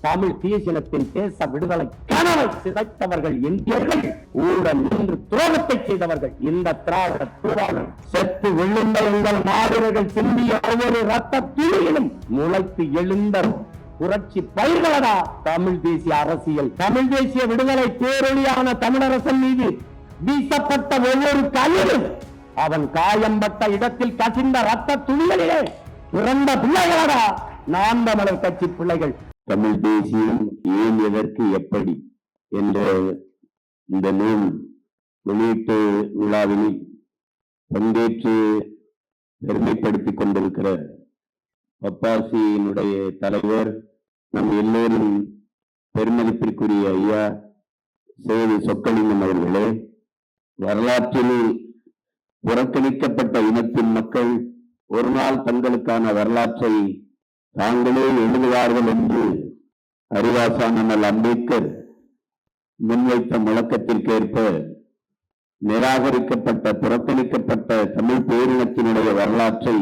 தமிழ் தேசியத்தின் தேச விடுதலை கனவை சிதைத்தவர்கள் இந்தியர்கள், ஊழல் நின்று துரோகத்தை செய்தவர்கள் இந்த திராவிட தூவாளர். செத்து விழுந்த எங்கள் மாவீரர்கள் சிந்திய ஒவ்வொரு ரத்த துளியிலும் முளைத்து எழுந்த புரட்சி பயிர்களடா தமிழ் தேசிய அரசியல். தமிழ் தேசிய விடுதலை பேரொழியான தமிழரசன் மீது வீசப்பட்ட ஒவ்வொரு கல்லிலும் அவன் காயம்பட்ட இடத்தில் கசிந்த ரத்த துளிகளிலே பிறந்த பிள்ளைகளடா நாம் தமிழர் கட்சி பிள்ளைகள். தமிழ் தேசியம் ஏன், எதற்கு, எப்படி என்ற இந்த நூல் வெளியீட்டு விழாவில் பங்கேற்று பெருமைப்படுத்திக் கொண்டிருக்கிற பப்பாசியினுடைய தலைவர், நம் எல்லோரும் பெருமதிப்பிற்குரிய ஐயா சேது சொக்கலிங்கம் அவர்களே, வரலாற்றில் புறக்கணிக்கப்பட்ட இனத்தின் மக்கள் ஒரு நாள் தங்களுக்கான வரலாற்றை தாங்களே எழுதுவார்கள் என்று அறிவாசான் அண்ணல் அம்பேத்கர் முன்வைத்த முழக்கத்திற்கேற்ப நிராகரிக்கப்பட்ட புறக்கணிக்கப்பட்ட தமிழ் பேரினத்தினுடைய வரலாற்றை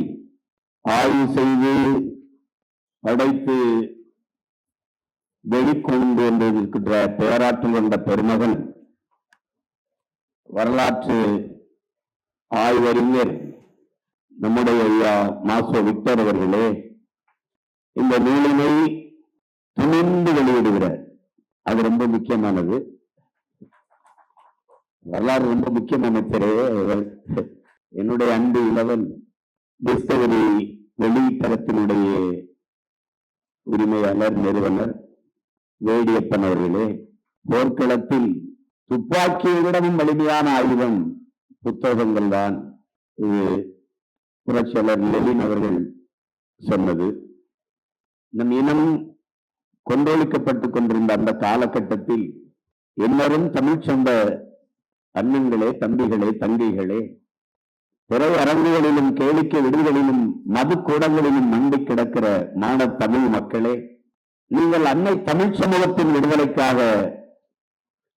ஆய்வு செய்து படைத்து வெளிக்கொண்டு வந்திருக்கின்ற பேராற்றல் கொண்ட பெருமகன் வரலாற்று ஆய்வறிஞர் நம்முடைய ஐயா மாசோ விக்டர் அவர்களே இந்த நூலினை துணிந்து வெளியிடுகிறார். அது ரொம்ப முக்கியமானது. வரலாறு ரொம்ப முக்கியமான என்னுடைய அன்பு இளவல் டிஸ்கவரி வெளித்தரத்தினுடைய உரிமையாளர் நிறுவனர் வேடியப்பன் அவர்களே, போர்க்களத்தில் துப்பாக்கியை விடவும் வலிமையான ஆயுதம் புத்தகங்கள் தான். இது புரட்சியாளர் லெனின் அவர்கள் சொன்னது. நம் இனம் கொண்டொழிக்கப்பட்டுக் கொண்டிருந்த அந்த காலகட்டத்தில் எல்லாரும் தமிழ் சொந்த அண்ணன்களே, தம்பிகளே, தங்கைகளே, திரையரங்குகளிலும் கேளிக்கை விடுதிகளிலும் மது கூடங்களிலும் மண்டி கிடக்கிற மாணவ தமிழ் மக்களே, நீங்கள் அன்னை தமிழ் சமூகத்தின் விடுதலைக்காக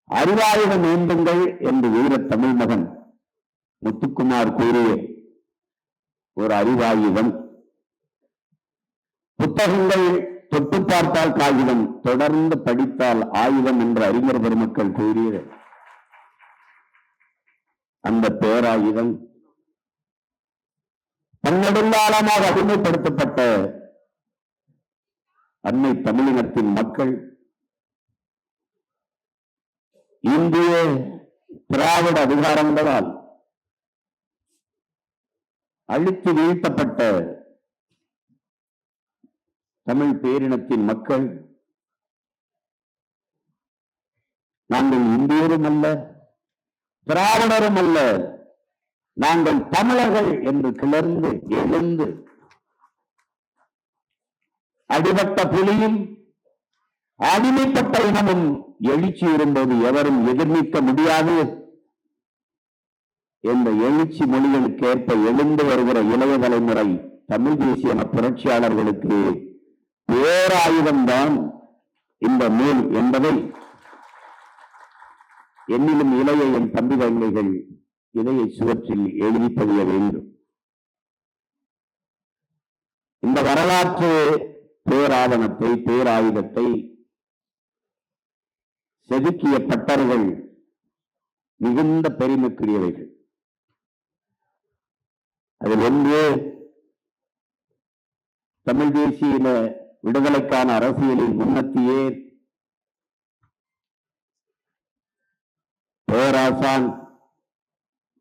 அறிவாயுதம் ஏந்துங்கள் என்று வீர தமிழ் மகன் முத்துக்குமார் கூறிய ஒரு அறிவாயுதம். புத்தகங்கள் தொட்டு பார்த்தால் காகிதம், தொடர்ந்து படித்தால் ஆயுதம் என்று அறிஞர் பெருமக்கள் கூறிய அந்த பேராயுதம் பன்னெடுங்காலமாக அடிமைப்படுத்தப்பட்ட அன்னை தமிழினத்தின் மக்கள் இந்திய திராவிட அதிகாரங்களால் அழித்து வீழ்த்தப்பட்ட தமிழ் பேரினத்தின் மக்கள் நாங்கள் இந்தியரும் அல்ல, திராவிடரும் அல்ல, நாங்கள் தமிழர்கள் என்று கிளர்ந்து எழுந்து அடிபட்ட புலியும் அடிமைப்பட்ட இனமும் எழுச்சி இருந்தது எவரும் எதிர்நீக்க முடியாது என்ற எழுச்சி மொழிகளுக்கேற்ப எழுந்து வருகிற இளைய தலைமுறை தமிழ் தேசிய புரட்சியாளர்களுக்கு பேராயுதம்தான் இந்த நூல் என்பதை என்னிலும் இளைய என் தம்பி தங்கைகள் இதய சுவற்றில் எழுதி பதிய வேண்டும். இந்த வரலாற்று பேராவணத்தை, பேராயுதத்தை செதுக்கிய பட்டர்கள் மிகுந்த பெருமைக்குரியவைகள். அதில் ஒன்று தமிழ் தேசிய விடுதலைக்கான அரசியலில் முன்னத்தியே பேராசான்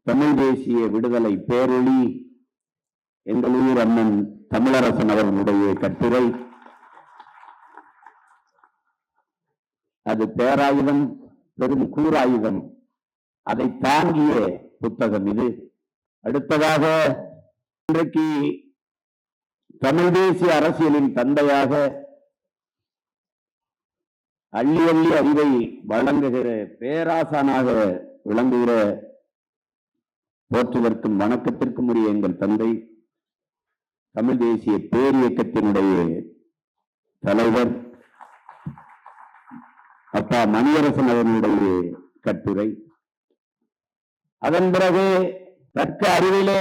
தமிழ் தேசிய விடுதலை பேரொளி எங்கள் ஊர் அண்ணன் தமிழரசன் அவர்களுடைய கட்டுரை. அது பேராயுதம், பெரும் கூராயுதம், அதை தாங்கிய புத்தகம் இது. அடுத்ததாக இன்றைக்கு தமிழ் தேசிய அரசியலின் தந்தையாக அள்ளி அள்ளி அறிவை வழங்குகிற பேராசானாக விளங்குகிற போற்றுவதற்கும் வணக்கத்திற்கும் உரிய எங்கள் தந்தை தமிழ் தேசிய பேரியக்கத்தினுடைய தலைவர் அப்பா மணியரசன் அவர்களுடைய கட்டுரை. அதன் பிறகு தற்க அறிவிலே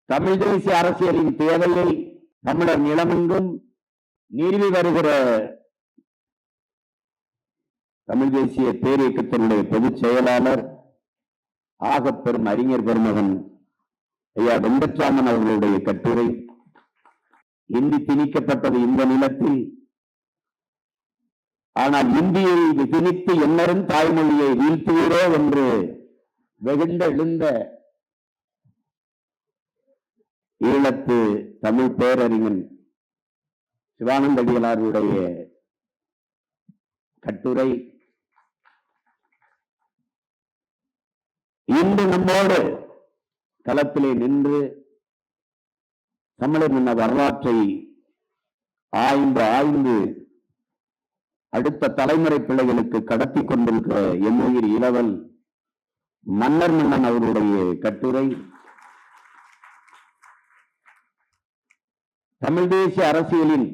தமிழ் தேசிய அரசியலின் தேவையை தமிழர் நிலமெங்கும் நிறுவி வருகிற தமிழ் தேசிய பேரியக்கத்தினுடைய பொதுச் செயலாளர் ஆகப்பெரும் அறிஞர் பெருமகன் ஐயா வெங்கட்ராமன் அவர்களுடைய கட்டுரை, இந்தி திணிக்கப்பட்டது இந்த நிலத்தில், ஆனால் இந்தியை திணித்து என்னரும் தாய்மொழியை வீழ்த்துவீரோ என்று வெகுண்ட எழுந்த ஈழத்து தமிழ் பேரறிஞன் சிவானந்த அடிகளாருடைய கட்டுரை இன்று நம்மோடு களத்திலே நின்று தமிழர் மன்ன வரலாற்றை ஆய்ந்து அடுத்த தலைமுறை பிள்ளைகளுக்கு கடத்தி கொண்டிருக்கிற எம்முயிர் இளவல் மன்னர் மன்னன் அவருடைய கட்டுரை, தமிழ் தேசிய அரசியலின்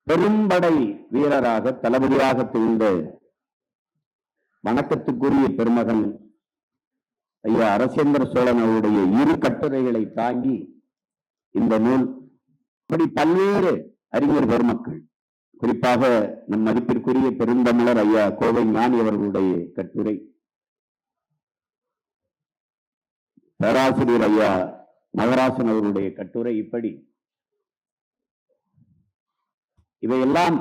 பெரும்படை வீரராக தளபதியாக திகழ்ந்த வணக்கத்துக்குரிய பெருமகன் ஐயா அரசேந்திர சோழன் அவருடைய இரு கட்டுரைகளை தாங்கி இந்த நூல், இப்படி பல்வேறு அறிஞர் பெருமக்கள், குறிப்பாக நம் மதிப்பிற்குரிய பெருந்தமிழர் ஐயா கோவை ஞானி அவர்களுடைய கட்டுரை, பேராசிரியர் ஐயா மகராசன் அவர்களுடைய கட்டுரை, இப்படி இவையெல்லாம்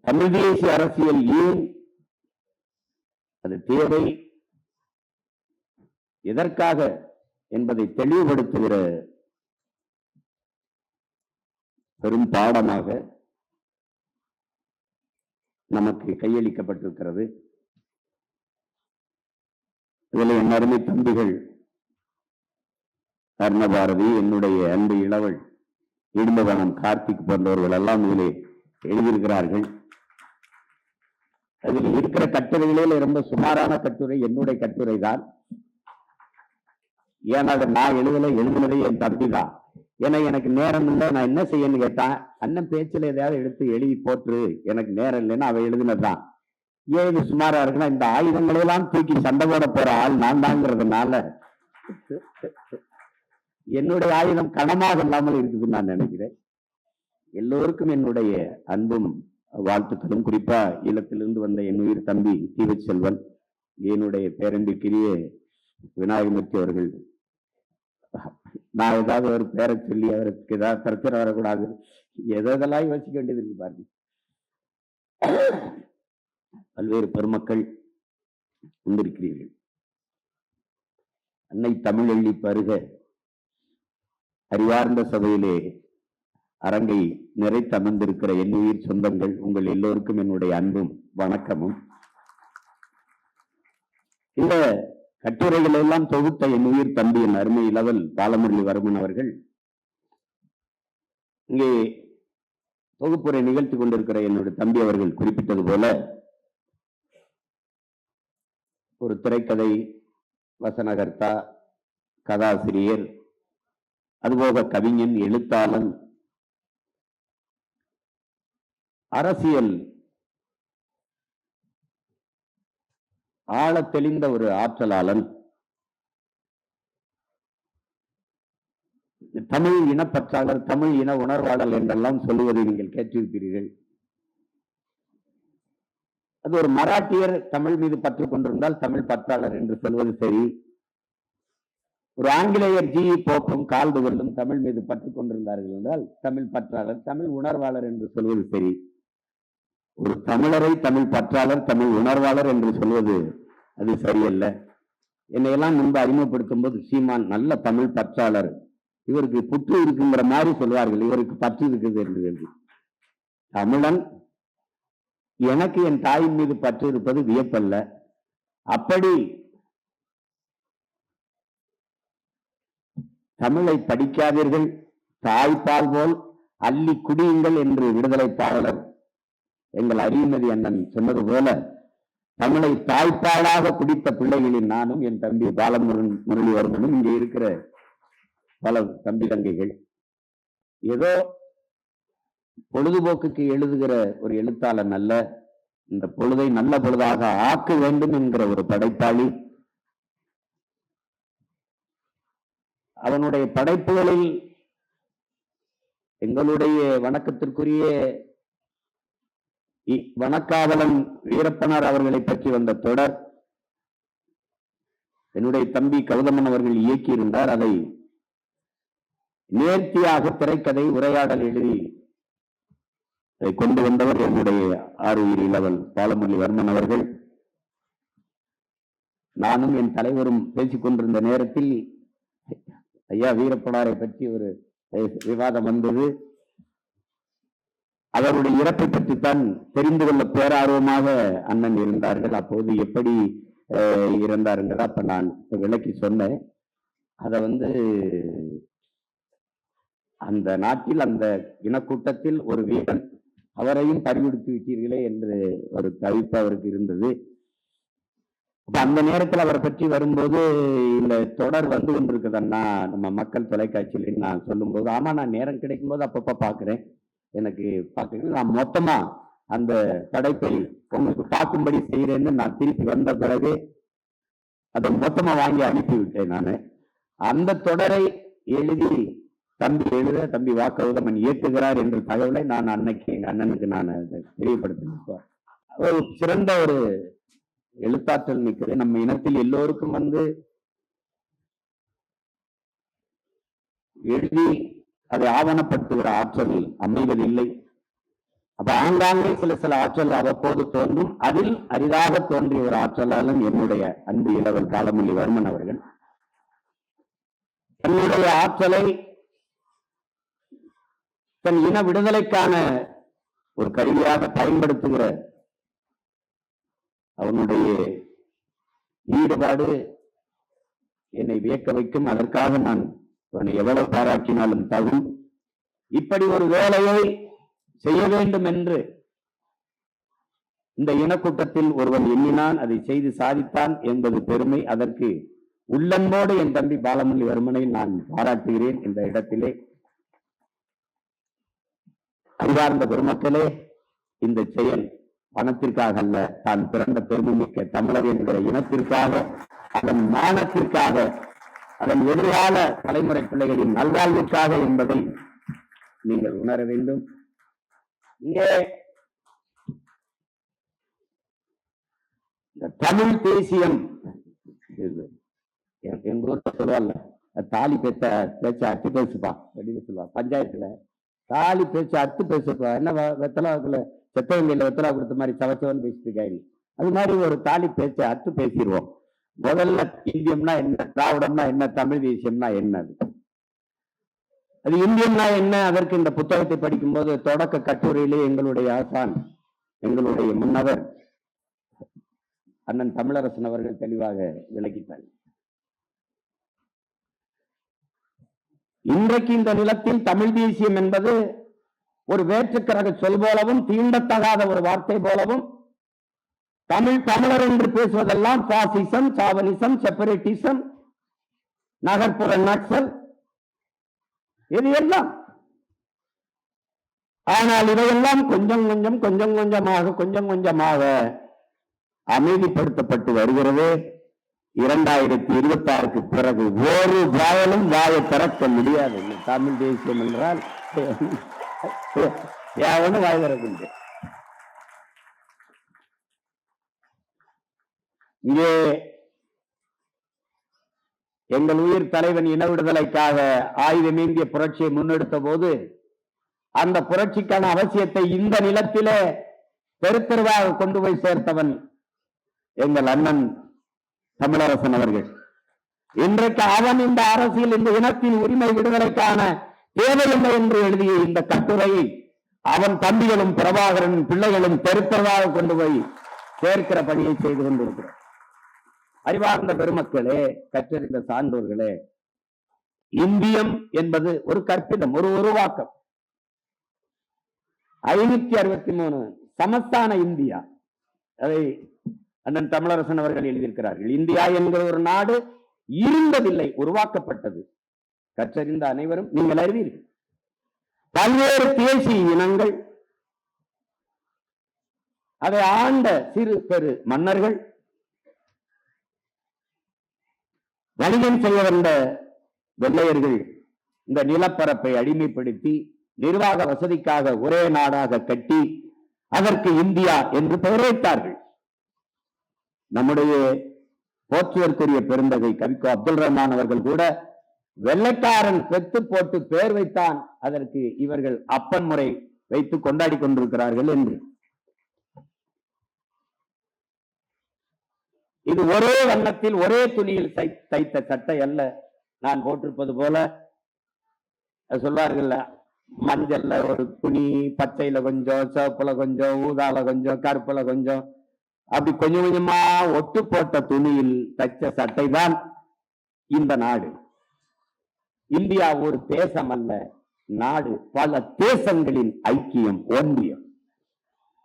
தமிழ் தேசிய அரசியல் ஏன் அது தேவை, எதற்காக என்பதை தெளிவுபடுத்துகிற பெரும் பாடமாக நமக்கு கையளிக்கப்பட்டிருக்கிறது. இதில் என் அருமை தம்பிகள் அருணபாரதி, என்னுடைய அன்பு இளவல் இடும்பவனம் கார்த்திக் போன்றவர்கள் எல்லாம் இதிலே எழுதியிருக்கிறார்கள். அதில் இருக்கிற கட்டுரைகளில் ரொம்ப சுமாரான கட்டுரை என்னுடைய கட்டுரை தான். ஏன்னா நான் எழுதினதே என் தம்பி தான். ஏன்னா எனக்கு நேரம் இல்லை, நான் என்ன செய்யணும்னு கேட்டான், அண்ணன் பேச்சில் ஏதாவது எடுத்து எழுதி போட்டு எனக்கு நேரம் இல்லைன்னா அவ எழுதினதுதான். ஏன் இது சுமாரா இருக்குன்னா, இந்த ஆயுதங்களெல்லாம் தூக்கி சண்டை போட போற ஆள் நான் தாங்கிறதுனால என்னுடைய ஆயுதம் கனமாக இல்லாமல் இருக்குதுன்னு நான் நினைக்கிறேன். எல்லோருக்கும் என்னுடைய அன்பும் வாழ்த்துக்களும், குறிப்பா ஈழத்திலிருந்து வந்த என் உயிர் தம்பி தீவச் செல்வன், என்னுடைய பேரன்பிற்குரிய விநாயகமூர்த்தி அவர்கள், நான் ஏதாவது ஒரு பேரை சொல்லி அவருக்கு ஏதாவது பிரச்சனை வரக்கூடாது, எதெல்லாம் யோசிக்க வேண்டியது இருக்கு பாருங்க. பல்வேறு பெருமக்கள் வந்திருக்கிறீர்கள். அன்னை தமிழள்ளி பருக அறிவார்ந்த சபையிலே அரங்கை நிறைத்து அமர்ந்திருக்கிற என் உயிர் சொந்தங்கள், உங்கள் எல்லோருக்கும் என்னுடைய அன்பும் வணக்கமும். இந்த கட்டுரைகள் எல்லாம் தொகுத்த என் உயிர் தம்பி என் அருமை இளவல் பாலமுரளி வர்மன் அவர்கள் இங்கே தொகுப்புரை நிகழ்த்தி கொண்டிருக்கிற என்னுடைய தம்பி அவர்கள் குறிப்பிட்டது போல, ஒரு திரைக்கதை வசனகர்த்தா, கதாசிரியர், அதுபோக கவிஞன், எழுத்தாளன், அரசியல் ஆழ தெளிந்த ஒரு ஆற்றலாளன், தமிழ் இனப்பற்றாளர், தமிழ் இன உணர்வாளர் என்றெல்லாம் சொல்லுவதை நீங்கள் கேட்டிருக்கிறீர்கள். அது ஒரு மராட்டியர் தமிழ் மீது பற்று கொண்டிருந்தால் தமிழ் பற்றாளர் என்று சொல்வது சரி, ஒரு ஆங்கிலேயர் ஜி போப்பும் கால்டுவெல்லும் தமிழ் மீது பற்று கொண்டிருந்தார்கள் என்றால் தமிழ் பற்றாளர், தமிழ் உணர்வாளர் என்று சொல்வது சரி. ஒரு தமிழரை தமிழ் பற்றாளர், தமிழ் உணர்வாளர் என்று சொல்வது அது சரியல்ல. என்னையெல்லாம் முன்பு அறிமுகப்படுத்தும் போது, சீமான் நல்ல தமிழ் பற்றாளர், இவருக்கு புற்று இருக்குங்கிற மாதிரி சொல்வார்கள், இவருக்கு பற்று இருக்குது என்று. தமிழன், எனக்கு என் தாயின் மீது பற்று இருப்பது வியப்பல்ல. அப்படி தமிழை படிக்காதீர்கள், தாய்ப்பால் போல் அள்ளி குடியுங்கள் என்று விடுதலை பாடலர் எங்கள் அறிவுமதி அண்ணன் சொன்னது போல, தமிழை தாய்ப்பாலாக குடித்த பிள்ளைகளில் நானும் என் தம்பி பாலமுரளி வர்மனும், இங்கே இருக்கிற பல தம்பி தங்கைகள். ஏதோ பொழுதுபோக்குக்கு எழுதுகிற ஒரு எழுத்தாளன் அல்ல, இந்த பொழுதை நல்ல பொழுதாக ஆக்க வேண்டும் என்கிற ஒரு படைப்பாளி. அவனுடைய படைப்புகளில் எங்களுடைய வணக்கத்திற்குரிய வணக்காவலன் வீரப்பனார் அவர்களை பற்றி வந்த தொடர் என்னுடைய தம்பி கௌதமன் அவர்கள் இயக்கியிருந்தார். அதை நேர்த்தியாக திரைக்கதை உரையாடல் எழுதி கொண்டு வந்தவர் என்னுடைய ஆறுயிர் இளவல் பாலமுரளி வர்மன் அவர்கள். நானும் என் தலைவரும் பேசிக் கொண்டிருந்த நேரத்தில் ஐயா வீரப்பனாரை பற்றி ஒரு விவாதம் வந்தது. அவருடைய இறப்பை பற்றித்தான் தெரிந்து கொள்ள பேரார்வமாக அண்ணன் இருந்தார்கள். அப்போது எப்படி இருந்தாருங்கிறத அப்ப நான் விளக்கி சொன்னேன். அதை அந்த நாட்டில் அந்த இனக்கூட்டத்தில் ஒரு வீரன், அவரையும் பறிகொடுத்து விட்டீர்களே என்று ஒரு தவிப்பு அவருக்கு இருந்தது. அந்த நேரத்தில் அவரை பற்றி வரும்போது இந்த தொடர் வந்து கொண்டிருக்குதுன்னா நம்ம மக்கள் தொலைக்காட்சியில் நான் சொல்லும் போது, ஆமா நான் நேரம் கிடைக்கும் போது அப்பப்ப பாக்குறேன், எனக்கு பார்க்க நான் மொத்தமா அந்த படைப்பை உங்களுக்கு பார்க்கும்படி செய்யறேன்னு நான் திருப்பி வந்த பிறகு அதை மொத்தமா வாங்கி அனுப்பிவிட்டேன். நான் அந்த தொடரை எழுதி தம்பி வாக்கௌதமன் இயக்குகிறார் என்ற தகவலை நான் அன்னைக்கு எங்க அண்ணனுக்கு நான் தெரியப்படுத்தினேன். ஒரு சிறந்த ஒரு எழுத்தாற்றல் மிக்கது. நம்ம இனத்தில் எல்லோருக்கும் எழுதி அதை ஆவணப்படுத்துகிற ஆற்றல் அமைவதில்லை. அப்ப ஆங்காங்கே சில ஆற்றல் அவ்வப்போது தோன்றும். அதில் அரிதாக தோன்றிய ஒரு ஆற்றலாலும் என்னுடைய அன்பு இளவல் பாலமுரளி வர்மன் அவர்கள் தன்னுடைய ஆற்றலை தன் இன விடுதலைக்கான ஒரு கருவியாக பயன்படுத்துகிற அவனுடைய ஈடுபாடு என்னை வியக்க வைக்கும். அதற்காக நான் அவனை எவ்வளவு பாராட்டினாலும் தகும். இப்படி ஒரு வேலையை செய்ய வேண்டும் என்று இந்த இனக்கூட்டத்தில் ஒருவன் எண்ணினான், அதை செய்து சாதித்தான் என்பது பெருமை. அதற்கு உள்ளன்போடு என் தம்பி பாலமுரளி வர்மனை நான் பாராட்டுகிறேன். இந்த இடத்திலே அறிவார்ந்த பெருமக்களே, இந்த செயல் பணத்திற்காக அல்ல, தான் பிறந்த பெருமைமிக்க தமிழர் என்கிற இனத்திற்காக, அதன் மானத்திற்காக, அதன் எதிர்கால தலைமுறை பிள்ளைகளின் நல்வாழ்வுக்காக என்பதை நீங்கள் உணர வேண்டும். இங்கே இந்த தமிழ் தேசியம் எங்க ஊர்ல சொல்லுவாங்க, தாலி பேச்ச அத்து பேசுப்பா அப்படின்னு சொல்லுவா. பஞ்சாயத்துல தாலி பேச்ச அத்து பேசுப்பா, என்ன வெத்தலாவுக்குள்ள செத்தவங்கையில வெத்தலா கொடுத்த மாதிரி சவச்சவன்னு பேசிட்டு இருக்காங்க. அது மாதிரி ஒரு தாலி பேச்ச அத்து பேசிடுவோம். முதல்ல இந்தியம்னா என்ன, திராவிடம்னா என்ன, தமிழ் தேசியம்னா என்ன, அது இந்தியம்னா என்ன? அதற்கு இந்த புத்தகத்தை படிக்கும் போது தொடக்க கட்டுரையிலே எங்களுடைய ஆசான், எங்களுடைய முன்னவர் அண்ணன் தமிழரசன் அவர்கள் தெளிவாக விளக்கிட்டார். இன்றைக்கு இந்த நிலத்தில் தமிழ் தேசியம் என்பது ஒரு வேற்றுக்கரக சொல் போலவும், தீண்டத்தகாத ஒரு வார்த்தை போலவும், தமிழர் என்று பேசுவதெல்லாம் பாசிசம், சாவனிசம், செப்பரேட்டிசம், நகர்ப்புற நக்சல், இது எல்லாம். ஆனால் இதையெல்லாம் கொஞ்சம் கொஞ்சமாக அமைதிப்படுத்தப்பட்டு வருகிறது. 2026க்கு பிறகு ஒரு வாயலும் வாயை திறக்க முடியாது. தமிழ் தேசியம் என்றால் யாவனும் வாய் திறக்கின்ற. இங்கே எங்கள் உயிர் தலைவன் இன விடுதலைக்காக ஆயுதமேந்திய புரட்சியை முன்னெடுத்த போது அந்த புரட்சிக்கான அவசியத்தை இந்த நிலத்திலே பெருத்தெருவாக கொண்டு போய் சேர்த்தவன் எங்கள் அண்ணன் தமிழரசன் அவர்கள். இன்றைக்கு அவன் இந்த அரசியல், இந்த இனத்தின் உரிமை விடுதலைக்கான தேவையில்லை என்று எழுதிய இந்த கட்டுரையை அவன் தம்பிகளும் பிரபாகரன் பிள்ளைகளும் பெருத்தெருவாக கொண்டு போய் சேர்க்கிற பணியை செய்து கொண்டிருக்கிறார். அறிவார்ந்த பெருமக்களே, கற்றறிந்த சான்றோர்களே, இந்தியம் என்பது ஒரு கற்பிதம், ஒரு உருவாக்கம். 563 சமஸ்தான இந்தியா, அதை அண்ணன் தமிழரசன் அவர்கள் எழுதியிருக்கிறார்கள். இந்தியா என்கிற ஒரு நாடு இருந்ததில்லை, உருவாக்கப்பட்டது. கற்றறிந்த அனைவரும் நீங்கள் அறிவீர்கள். பல்வேறு தேசிய இனங்கள், அதை ஆண்ட சிறு பெரு மன்னர்கள், வணிகம் செய்ய வந்த வெள்ளையர்கள் இந்த நிலப்பரப்பை அடிமைப்படுத்தி நிர்வாக வசதிக்காக ஒரே நாடாக கட்டி அதற்கு இந்தியா என்று பெயர் வைத்தார்கள். நம்முடைய போற்றுவதற்குரிய பெருந்தகை கவிக்கோ அப்துல் ரஹ்மான் அவர்கள் கூட வெள்ளைக்காரன் பெத்து போட்டு பெயர் வைத்தான், அதற்கு இவர்கள் அப்பன் முறை வைத்து கொண்டாடி கொண்டிருக்கிறார்கள் என்று. இது ஒரே வண்ணத்தில் ஒரே துணியில் தைத்த சட்டை அல்ல. நான் போட்டிருப்பது போல சொல்வார்கள், மஞ்சள்ல ஒரு துணி, பச்சையில கொஞ்சம், சிவப்புல கொஞ்சம், ஊதால கொஞ்சம், கருப்புல கொஞ்சம், அப்படி கொஞ்சம் கொஞ்சமா ஒட்டு போட்ட துணியில் தைச்ச சட்டை தான் இந்த நாடு. இந்தியா ஒரு தேசம் அல்ல, நாடு, பல தேசங்களின் ஐக்கியம், ஒன்றியம்.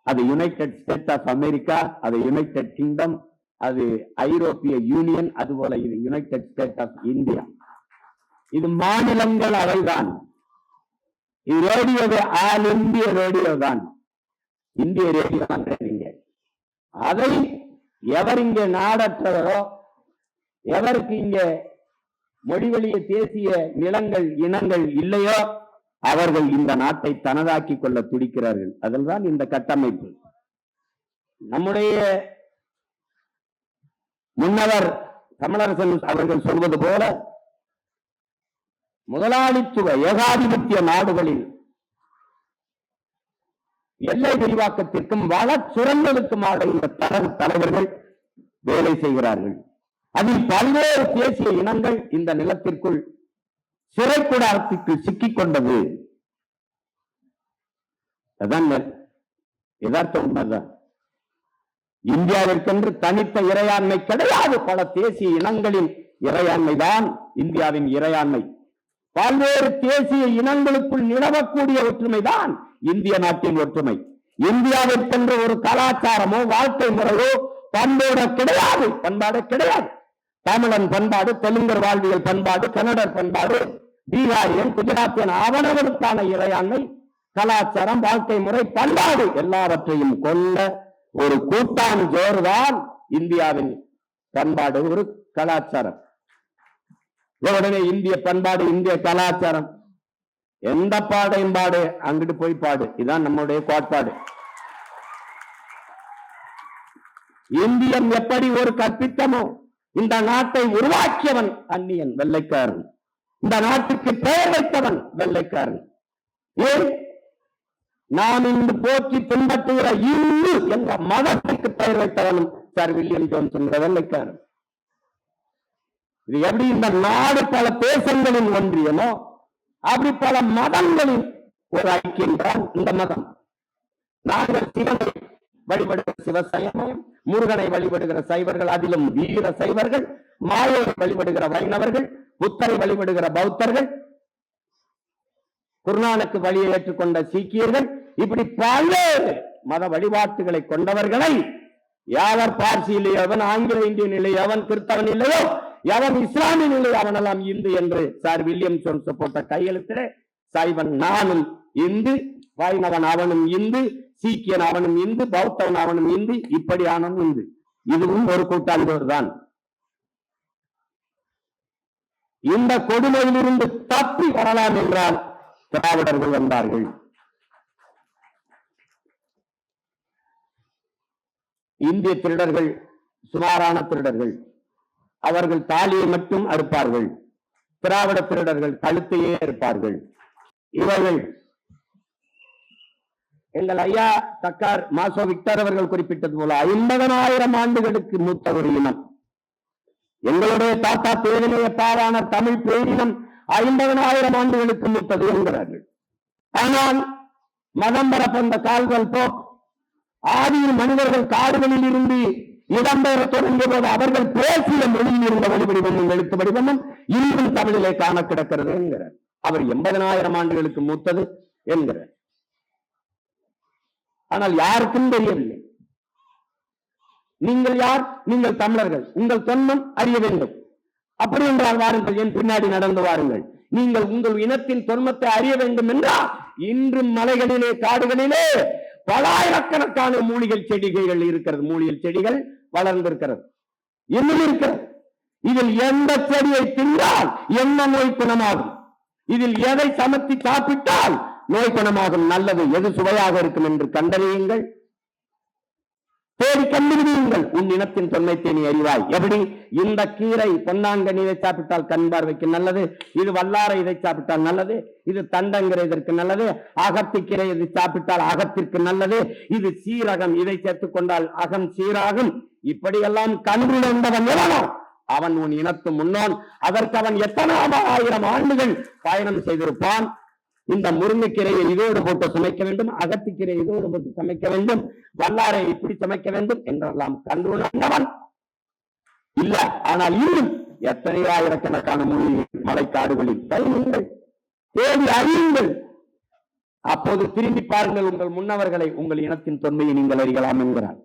அது யுனைடெட் ஸ்டேட் ஆஃப் அமெரிக்கா, அது யுனைடெட் கிங்டம், அது ஐரோப்பிய யூனியன், அதுபோல இது யுனைடெட் ஸ்டேட் ஆஃப் இந்தியா. இது மாநிலங்கள் அவைதான். இது ரேடியோவே ஆல் இந்திய ரேடியோ தான், இந்திய ரேடியோ தான். அதை எவர் இங்கே நாடற்றவரோ, எவருக்கு இங்கே மொழிவழிய தேசிய நிலங்கள் இனங்கள் இல்லையோ அவர்கள் இந்த நாட்டை தனதாக்கி கொள்ள துடிக்கிறார்கள். அதில்தான் இந்த கட்டமைப்பு. நம்முடைய முன்னவர் தமிழரசன் அவர்கள் சொல்வது போல முதலாளித்துவ ஏகாதிபத்திய நாடுகளில் எல்லை விரிவாக்கத்திற்கும் வள சுரண்டலுக்குமாக இந்த தலைவர்கள் வேலை செய்கிறார்கள். அதில் பல்வேறு தேசிய இனங்கள் இந்த நிலத்திற்குள் சிறை கூடாரத்திற்கு சிக்கிக் கொண்டது. அதான் யதார்த்த உண்மைதான். இந்தியாவிற்கென்று தனித்த இறையாண்மை கிடையாது. பல தேசிய இனங்களின் இறையாண்மை தான் இந்தியாவின் இறையாண்மை. பல்வேறு தேசிய இனங்களுக்குள் நிலவக்கூடிய ஒற்றுமைதான் இந்திய நாட்டின் ஒற்றுமை. இந்தியாவிற்கென்று ஒரு கலாச்சாரமோ வாழ்க்கை முறையோ பண்பாடு கிடையாது. பண்பாடு கிடையாது. தமிழன் பண்பாடு, தெலுங்கர் வாழ்வியல் பண்பாடு, கன்னடர் பண்பாடு, பீகாரியன், குஜராத்தியன் அவனவருக்கான இறையாண்மை, கலாச்சாரம், வாழ்க்கை முறை, பண்பாடு எல்லாவற்றையும் கொண்ட ஒரு கூட்டான் ஜோர்தான் இந்தியாவின் பண்பாடு, ஒரு கலாச்சாரம். உடனே இந்திய பண்பாடு, இந்திய கலாச்சாரம், எந்த பாடையும் பாடு, அங்கிட்டு போய் பாடு, இதுதான் நம்முடைய கோட்பாடு. இந்தியன் எப்படி ஒரு கற்பித்தமோ இந்த நாட்டை உருவாக்கியவன் அந்நியன், வெள்ளைக்காரன். இந்த நாட்டுக்கு பெயர் வைத்தவன் வெள்ளைக்காரன். ஏன் நாம் இன்று போற்றி பின்பற்றுகிற இந்து என்ற மதத்துக்கு பெயர் வைத்தவனும் சார் வில்லியம் ஜோன்ஸ் என்ற வெள்ளைக்காரன். இது எப்படி இந்த நாடு பல தேசங்களின் ஒன்றியமோ அப்படி பல மதங்களின் ஒரு ஐக்கியம் தான் இந்த மதம். நாங்கள் சிவனை வழிபடுகிற சிவசைவம், முருகனை வழிபடுகிற சைவர்கள், அதிலும் வீர சைவர்கள், மாயோரை வழிபடுகிற வைணவர்கள், புத்தரை வழிபடுகிற பௌத்தர்கள், குருநானக்கு வழியை ஏற்றுக்கொண்ட சீக்கியர்கள், இப்படி பல்வேறு மத வழிபாட்டுகளை கொண்டவர்களை யாவர் பார்சியில் எவன், ஆங்கில இந்தியன் இல்லையோ, அவன் கிறிஸ்தவன் இல்லையோ, எவன் இஸ்லாமியன் இல்லையோ அவனெல்லாம் இந்து என்று சார் வில்லியம் ஜோன்ஸ் போட்ட கையெழுத்திலே சைவன் நானும் இந்து, வைணவன் அவனும் இந்து, சீக்கியன் அவனும் இந்து, பௌத்தவன் அவனும் இந்து, இப்படியானவன் இந்து. இதுவும் ஒரு கூட்டாளியோர் தான். இந்த கொடுமையிலிருந்து தப்பி வரலாம் என்றால் திராவிடர்கள் வந்தார்கள். இந்திய திருடர்கள் சுமாரான திருடர்கள், அவர்கள் தாலியை மட்டும் அறுப்பார்கள். திராவிட திருடர்கள் கழுத்தையே அறுப்பார்கள். இவர்கள் எங்கள் ஐயா தக்கார் மாசோ விக்டர் அவர்கள் குறிப்பிட்டது போல 50,000 ஆண்டுகளுக்கு மூத்த ஒரு இனம். எங்களுடைய தாத்தா பேரிலேயே பாரான தமிழ் பேரினம் 50,000 ஆண்டுகளுக்கு மூத்தது என்கிறார்கள். ஆனால் மதம் பரப்பந்த கால்கள் போ ஆதியில் மனிதர்கள் காடுகளில் இருந்து இடம்பெயர தொடங்கிய போது அவர்கள் பேசிய மொழியில் இருந்த வழிவடிவமும் எழுத்து வடிவமும் இன்னும் தமிழிலே காண கிடக்கிறது என்கிறார். அவர் 80,000 ஆண்டுகளுக்கு மூத்தது என்கிறார். ஆனால் யாருக்கும் தெரியவில்லை. நீங்கள் யார்? நீங்கள் தமிழர்கள், உங்கள் தொன்மம் அறிய வேண்டும். அப்படி என்றால் வாருங்கள், என் பின்னாடி நடந்து வாருங்கள். நீங்கள் உங்கள் இனத்தின் தொன்மத்தை அறிய வேண்டும் என்றால் இன்றும் மலைகளிலே காடுகளிலே பலாயிரக்கணக்கான மூலிகை செடிகள் இருக்கிறது. மூலிகை செடிகள் வளர்ந்திருக்கிறது, இன்னும் இருக்கிறது. இதில் எந்த செடியை தின்றால் என்ன நோய் குணமாகும், இதில் எதை சமத்தி சாப்பிட்டால் நோய் குணமாகும். நல்லது எது சுவையாக இருக்கும் என்று கண்டறியுங்கள், தேடி கண்டுபிடியுங்கள். உன் இனத்தின் தொன்மைத்தை நீ அறிவாய். எப்படி? இந்த கீரை பொன்னாங்கண்ணி இதை சாப்பிட்டால் கண் பார்வைக்கு நல்லது, இது வல்லாரை இதை சாப்பிட்டால் நல்லது, இது தண்டங்கீரை இதற்கு நல்லது, அகத்திக்கீரை இதை சாப்பிட்டால் அகத்திற்கு நல்லது, இது சீரகம் இதை சேர்த்துக் கொண்டால் அகம் சீராகும். இப்படியெல்லாம் கண்டுணர்ந்தவன் எவனோ அவன் உன் இனத்து முன்னோன். அதற்கு அவன் எத்தனை ஆயிரம் ஆண்டுகள் பயணம் செய்திருப்பான். இந்த முருங்கைக்கீரையை இதோடு போட்டு சமைக்க வேண்டும், அகத்திக்கீரை இதோடு போட்டு சமைக்க வேண்டும், வல்லாரை இப்படி சமைக்க வேண்டும் என்றெல்லாம் கண்டுணர்ந்தவன் இல்ல. ஆனால் இன்னும் எத்தனை ஆயிரக்கணக்கான மொழி மலைக்காடுகளில் பயணிங்கள், தேடி அறியுங்கள். அப்போது திரும்பி பாருங்கள் உங்கள் முன்னவர்களை, உங்கள் இனத்தின் தொன்மையை நீங்கள் அறியலாம் என்கிறார்.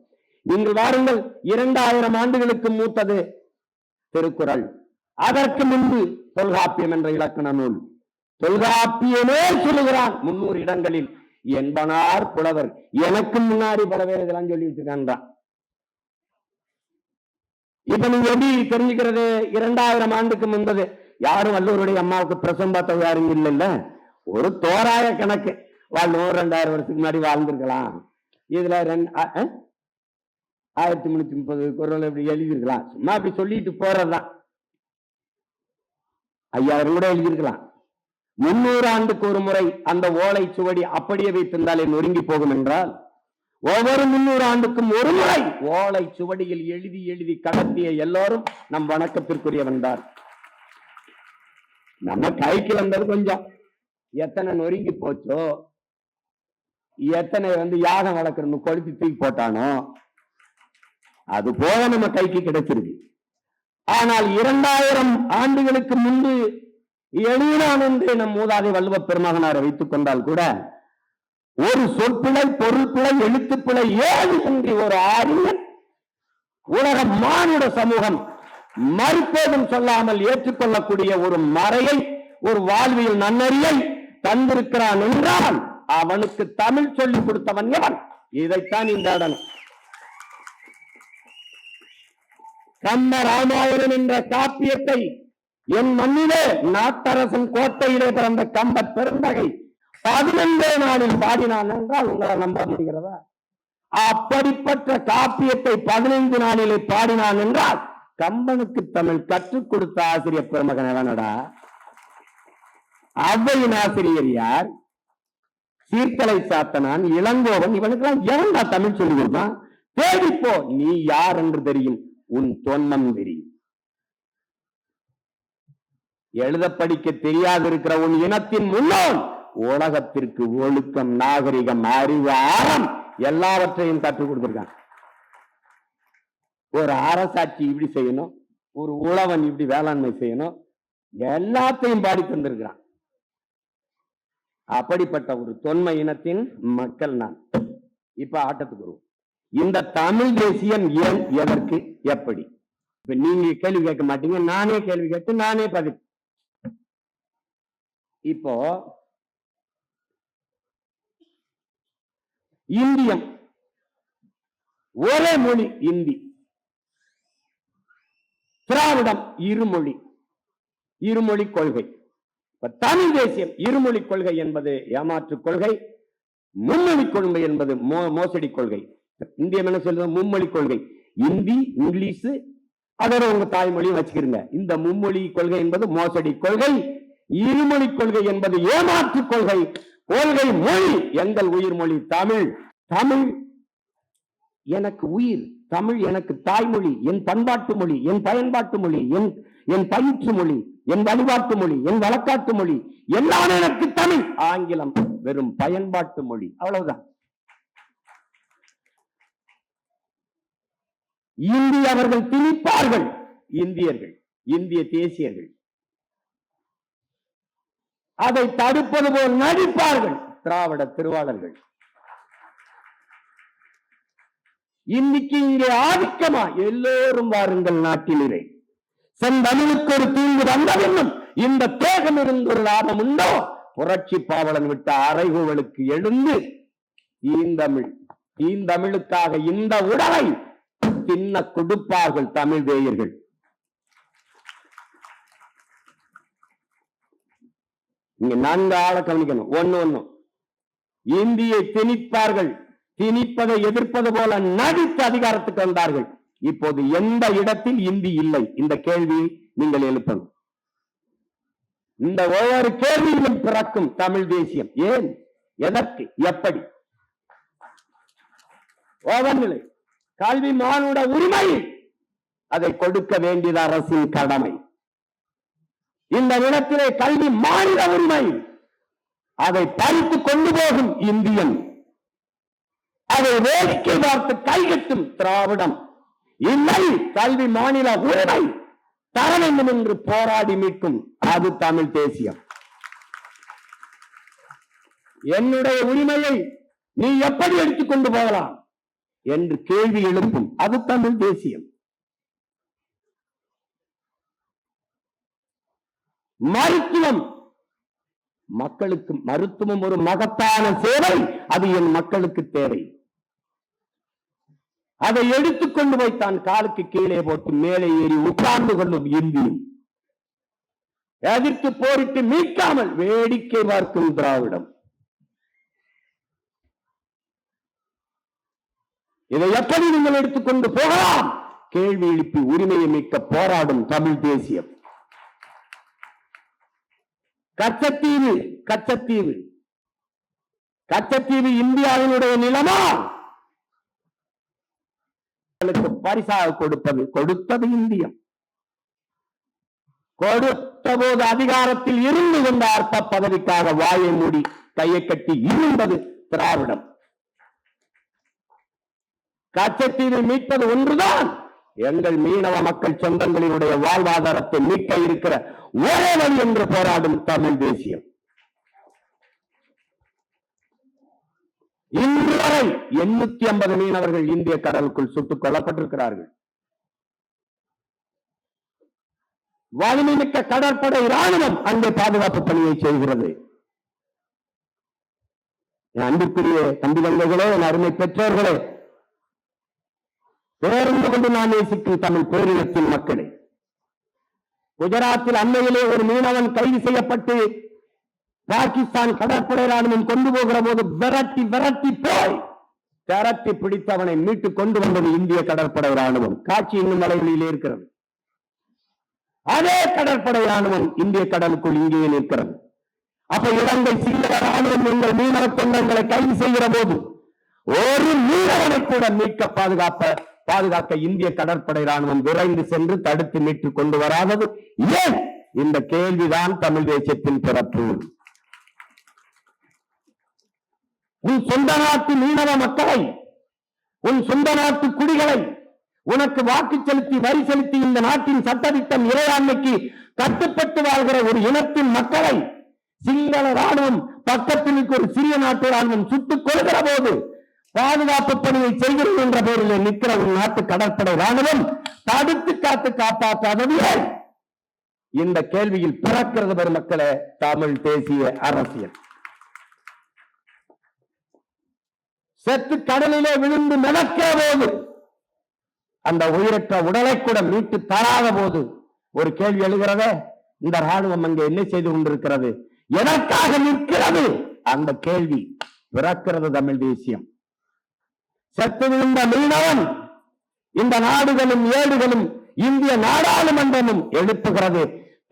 நீங்கள் வாருங்கள், 2000 ஆண்டுகளுக்கு மூத்தது திருக்குறள், அதற்கு முன்பு தொல்காப்பியம் என்ற இலக்கண நூல். தொல்காப்பியமே சொல்லுகிறான் 300 இடங்களில் என்பனார் புலவர். எனக்கு முன்னாடி பல பேர் இதெல்லாம் சொல்லி வச்சிருக்கான். இப்ப நீங்க எப்படி தெரிஞ்சுக்கிறது? 2000 ஆண்டுக்கு முன்பது. யாரும் வல்லூருடைய அம்மாவுக்கு பிரசவம் பார்த்தவங்க யாரும் இல்லைல்ல. ஒரு தோராய கணக்கு, 2000 வருஷத்துக்கு முன்னாடி வாழ்ந்திருக்கலாம். இதுல 1330 குரல் எப்படி எழுதியிருக்கலாம். சும்மா அப்படி சொல்லிட்டு போறதுதான். 5000 கூட எழுதியிருக்கலாம். 300 ஆண்டுக்கு ஒரு முறை அந்த ஓலை சுவடி அப்படியே வைத்திருந்தாலே நொறுங்கி போகும் என்றால், ஒவ்வொரு 300 ஆண்டுக்கும் ஒரு முறை ஓலை சுவடியில் எழுதி எழுதி கடத்திய எல்லோரும் நம் வணக்கத்திற்குரியவன் தான். நம்ம கைக்கு வந்தது கொஞ்சம். எத்தனை நொறுங்கி போச்சோ, எத்தனை யாகம் வளர்க்கணும் கொளுத்தி தூக்கி போட்டானோ, அது போக நம்ம கைக்கு கிடைச்சிருக்கு. ஆனால் 2000 ஆண்டுகளுக்கு முன்பு எழுதினான் என்று நம் மூதாதை வள்ளுவ பெருமகனாரை வைத்துக் கொண்டால் கூட ஒரு சொற்பிழை, பொருள் பிழை, எழுத்துப்பிழை ஏது என்று ஒரு அறிஞன் உலக மானுட சமூகம் மறுப்பேதும் சொல்லாமல் ஏற்றுக்கொள்ளக்கூடிய ஒரு மறையை, ஒரு வாழ்வியல் நன்னறியை தந்திருக்கிறான் என்றால் அவனுக்கு தமிழ் சொல்லிக் கொடுத்தவன் எவன்? இதைத்தான் இந்த இடம். கம்ப ராமாயணன் என்ற காப்பியத்தை என் மண்ணிலே நாட்டரசன் கோட்டையிலே பிறந்த கம்ப பெருந்தகை 15 நாளில் பாடினான் என்றால் உங்களை நம்ப முடிகிறதா? அப்படிப்பட்ட காப்பியத்தை 15 நாளிலே பாடினான் என்றால் கம்பனுக்கு தமிழ் கற்றுக் கொடுத்த ஆசிரியர் பெருமகன் எவனடா? அவ்வையின் ஆசிரியர் யார்? சீர்கலை சாத்தனான், இளங்கோவன், இவனுக்கெல்லாம் எவன்டா தமிழ் சொல்லி கொடுத்தான்? தேடிப்போ, நீ யார் என்று தெரியும், உன் தொன்மம் தெரியும். எழுத படிக்க தெரியாது இருக்கிற உன் இனத்தின் முன்னோன் உலகத்திற்கு ஒழுக்கம், நாகரிகம், அறிவு, ஆழம் எல்லாவற்றையும் கற்றுக் கொடுத்திருக்கான். ஒரு அரசாட்சி இப்படி செய்யணும், ஒரு உழவன் இப்படி வேளாண்மை செய்யணும், எல்லாத்தையும் பாடி தந்திருக்கிறான். அப்படிப்பட்ட ஒரு தொன்மை இனத்தின் மக்கள் நான். இப்ப ஆட்டத்துக்கு வருவோம். இந்த தமிழ் தேசியம் ஏன், எதற்கு, எப்படி? இப்ப நீங்க கேள்வி கேட்க மாட்டீங்க, நானே கேள்வி கேட்டு நானே பதில். இப்போ இந்தியம் ஒரே மொழி இந்தி, திராவிடம் இருமொழி, இருமொழி கொள்கை. தமிழ் தேசியம் இருமொழி கொள்கை என்பது ஏமாற்று கொள்கை, மும்மொழி கொள்கை என்பது மோசடி கொள்கை. இந்தியம் என்ன சொல்றது? மும்மொழி கொள்கை. இந்தி, இங்கிலீஷ், அதோட உங்க தாய்மொழியும் வச்சுக்கிறீங்க. இந்த மும்மொழி கொள்கை என்பது மோசடி கொள்கை. இருமொழி கொள்கை என்பது ஏமாற்று கொள்கை. கொள்கை மொழி எங்கள் உயிர் மொழி தமிழ். தமிழ் எனக்கு உயிர், தமிழ் எனக்கு தாய்மொழி, என் பண்பாட்டு மொழி, என் பயன்பாட்டு மொழி, என் பயிற்று மொழி, என் வழிபாட்டு மொழி, என் வழக்காட்டு மொழி, எல்லாம் எனக்கு தமிழ். ஆங்கிலம் வெறும் பயன்பாட்டு மொழி, அவ்வளவுதான். இந்தி அவர்கள் திணிப்பார்கள், இந்தியர்கள், இந்திய தேசியர்கள் அதை தடுப்பது போல் நடிப்பார்கள் திராவிட திருவாளர்கள். இன்னைக்கு இங்கே ஆதிக்கமா? எல்லோரும் வாருங்கள் நாட்டிலே, செந்தமிழுக்கு ஒரு தீங்கு வந்தவென்னும் இந்த தேகம் இருந்து ஒரு லாபம் உண்டோ? புரட்சி பாவலன் விட்ட அறைகூவலுக்கு எழுந்து தீந்தமிழுக்காக இந்த உடலை தின்ன கொடுப்பார்கள் தமிழ் தேயர்கள். இங்க 4 ஆளை கவனிக்கணும். ஒண்ணு இந்தியை திணிப்பார்கள். திணிப்பதை எதிர்ப்பது போல நடித்து அதிகாரத்துக்கு வந்தார்கள். இப்போது எந்த இடத்தில் இந்தி இல்லை? இந்த கேள்வியை நீங்கள் எழுப்பணும். இந்த ஒவ்வொரு கேள்வியிலும் பிறக்கும் தமிழ் தேசியம். ஏன், எதற்கு, எப்படி? ஓவநிலை கல்வி மானுட உரிமை, அதை கொடுக்க வேண்டியது அரசின் கடமை. இந்த இடத்திலே கல்வி மாநில உரிமை, அதை பறித்து கொண்டு போகும் இந்தியன், அதை வேடிக்கை பார்த்து கைகட்டும் திராவிடம். இல்லை, கல்வி மாநில உரிமை தர வேண்டும் என்று போராடி மீட்கும் அது தமிழ் தேசியம். என்னுடைய உரிமையை நீ எப்படி எடுத்துக்கொண்டு போகலாம் என்று கேள்வி எழுப்பும் அது தமிழ் தேசியம். மருத்துவம், மக்களுக்கு மருத்துவம் ஒரு மகத்தான சேவை. அது என் மக்களுக்கு தேவை. அதை எடுத்துக்கொண்டு போய் தான் காலுக்கு கீழே போட்டு மேலே ஏறி உட்கார்ந்து கொள்ளும் இந்தியும், எதிர்த்து போரிட்டு மீட்காமல் வேடிக்கை பார்க்கும் திராவிடம். இதை எப்படி நீங்கள் எடுத்துக்கொண்டு போகலாம்? கேள்வி எழுப்பி உரிமையை மீட்க போராடும் தமிழ் தேசியம். கச்சத்தீவு, கச்சத்தீவு, கச்சத்தீவு இந்தியாவினுடைய நிலமா? பரிசாக கொடுத்தது இந்தியம். கொடுத்த போது அதிகாரத்தில் இருந்து கொண்ட அர்த்த பதவிக்காக வாயை மூடி கையை கட்டி இருந்தது திராவிடம். கச்சத்தீவை மீட்பது ஒன்றுதான் எங்கள் மீனவ மக்கள் சொந்தங்களினுடைய வாழ்வாதாரத்தை மீட்க இருக்கிற ஒரே வழி என்று போராடும் தமிழ் தேசியம். இன்று வரை 850 மீனவர்கள் இந்திய கடலுக்குள் சுட்டுக் கொல்லப்பட்டிருக்கிறார்கள். வலிமைமிக்க கடற்படை ராணுவம் அங்கே பாதுகாப்பு பணியை செய்கிறது. அன்புக்குரிய தம்பி தங்கைகளே, என் அருமை பெற்றோர்களே, பேருந்து கொண்டு நான் நேசிக்கும் தமிழ் பேரினத்தின் மக்களே, குஜராத்தில் அண்மையிலே ஒரு மீனவன் கைது செய்யப்பட்டு பாகிஸ்தான் கடற்படை ராணுவம் கொண்டு போகிற போது விரட்டி விரட்டி போய் திரட்டி பிடித்தவனை மீட்டு கொண்டு வந்தது இந்திய கடற்படை ராணுவம். காட்சி இன்னும் மலைகளிலே இருக்கிறது. அதே கடற்படை ராணுவம் இந்திய கடலுக்குள் இங்கே நிற்கிறது. அப்ப இலங்கை சிங்கள ராணுவம் எங்கள் மீனவ சொந்தங்களை கைது செய்கிற போது ஒரு மீனவனை கூட மீட்க பாதுகாக்க இந்திய கடற்படை ராணுவம் விரைந்து சென்று தடுத்து மீட்டு கொண்டு வராதது ஏன்? இந்த கேள்விதான் தமிழ் தேசியத்தின் பிறப்பு. உன் சொந்த நாட்டு மீனவ மக்களை, உன் சொந்த நாட்டு குடிகளை, உனக்கு வாக்கு செலுத்தி வரி செலுத்தி இந்த நாட்டின் சட்டத்திட்டம் இறையாண்மைக்கு கட்டுப்பட்டு வாழ்கிற ஒரு இனத்தின் மக்களை சிங்கள ராணுவம் பக்கத்தில் ஒரு சிறிய நாட்டு ராணுவம் சுட்டுக் கொள்கிற போது பாதுகாப்பு பணியை செய்கிறது என்ற பெயரில் நிற்கிற ஒரு நாட்டு கடற்படை ராணுவம் தடுத்து காத்து காப்பாற்றாதது இந்த கேள்வியில் பிறக்கிறது பெருமக்களே தமிழ் தேசிய அரசியல். செத்து கடலிலே விழுந்து மிதக்கிற போது, அந்த உயிரற்ற உடலை கூட மீட்டு தராத போது ஒரு கேள்வி எழுகிறத, இந்த ராணுவம் அங்கே என்ன செய்து கொண்டிருக்கிறது, எதற்காக நிற்கிறது? அந்த கேள்வி பிறக்கிறது தமிழ் தேசியம். செத்து விழுந்த மீனவன் இந்த நாடுகளும் ஏடுகளும் இந்திய நாடாளுமன்றமும் எழுப்புகிறது.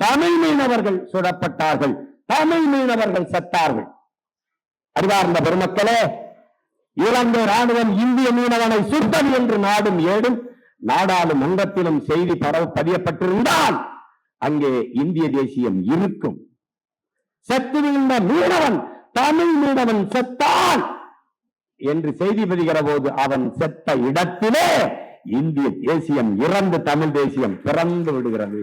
தமிழ் மீனவர்கள் சுடப்பட்டார்கள், தமிழ் மீனவர்கள் செத்தார்கள். அறிவார்ந்த பெருமக்களே, இலங்கை ராணுவம் இந்திய மீனவனை சுட்டது என்று நாடும் ஏடும் நாடாளுமன்றத்திலும் செய்தி பதியப்பட்டிருந்தால் அங்கே இந்திய தேசியம் இருக்கும். செத்து விழுந்த மீனவன், தமிழ் மீனவன் செத்தான் என்று செய்தி பதிகிற போது அவன் செத்த இடத்திலே இந்திய தேசியம் இறந்து தமிழ் தேசியம் பிறந்து விடுகிறது.